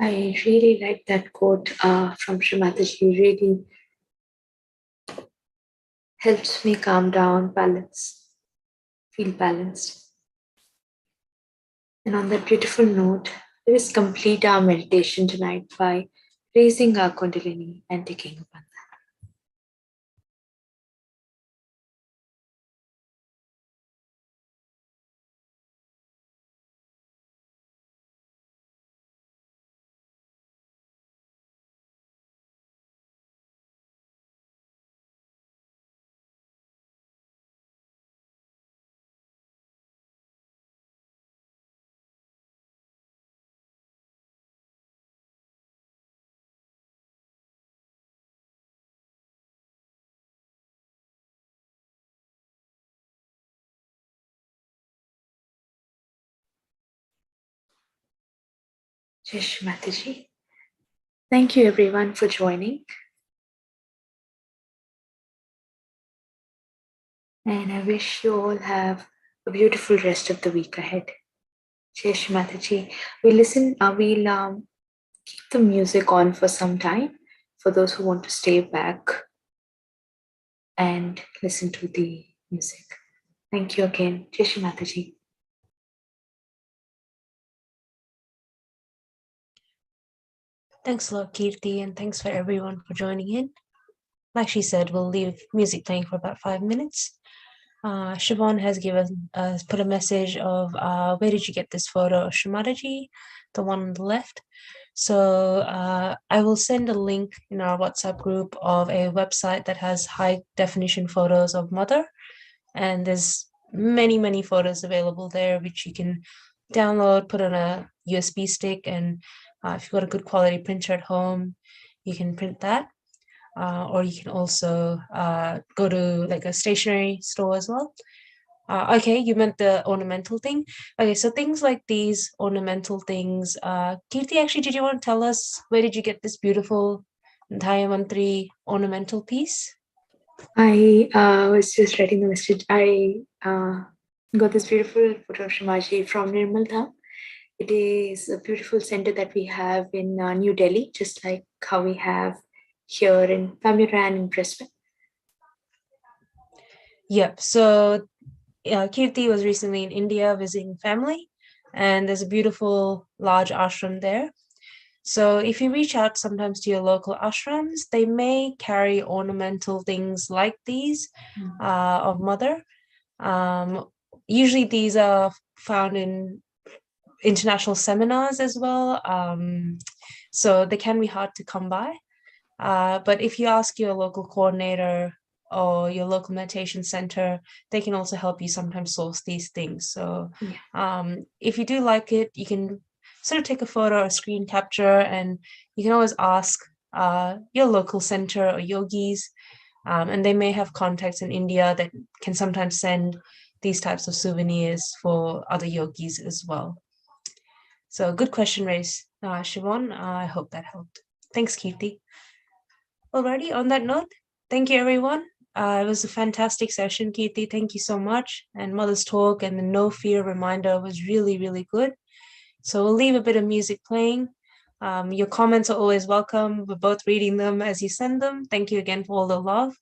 I really like that quote from Shri Mataji. Really helps me calm down, feel balanced. And on that beautiful note, let us complete our meditation tonight by raising our Kundalini and taking a breath. Shri Mataji. Thank you everyone for joining. And I wish you all have a beautiful rest of the week ahead. Shri Mataji. We'll keep the music on for some time for those who want to stay back and listen to the music. Thank you again. Shri Mataji. Thanks a lot, Kirti, and thanks for everyone for joining in. Like she said, we'll leave music playing for about 5 minutes. Siobhan has put a message of where did you get this photo of Shri Mataji, the one on the left. So I will send a link in our WhatsApp group of a website that has high definition photos of Mother, and there's many photos available there which you can download, put on a USB stick, and if you've got a good quality printer at home, you can print that. Or you can also go to like a stationery store as well. Okay, you meant the ornamental thing. Okay, so things like these ornamental things. Kirti, actually, did you want to tell us where did you get this beautiful Dhayamantri ornamental piece? I was just writing the message. I got this beautiful photo of Shri Mataji from Nirmal Dham. It is a beautiful center that we have in New Delhi, just like how we have here in Pamiran in Brisbane. Yep. So Kirti was recently in India visiting family, and there's a beautiful large ashram there. So if you reach out sometimes to your local ashrams, they may carry ornamental things like these of Mother. Usually these are found in international seminars as well. So they can be hard to come by. But if you ask your local coordinator or your local meditation center, they can also help you sometimes source these things. So if you do like it, you can sort of take a photo or screen capture, and you can always ask your local center or yogis, and they may have contacts in India that can sometimes send these types of souvenirs for other yogis as well. So good question raised, Siobhan. I hope that helped. Thanks, Kirti. Alrighty, on that note, thank you everyone. It was a fantastic session, Kirti. Thank you so much. And Mother's talk and the no fear reminder was really, really good. So we'll leave a bit of music playing. Your comments are always welcome. We're both reading them as you send them. Thank you again for all the love.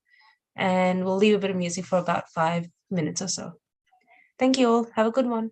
And we'll leave a bit of music for about 5 minutes or so. Thank you all. Have a good one.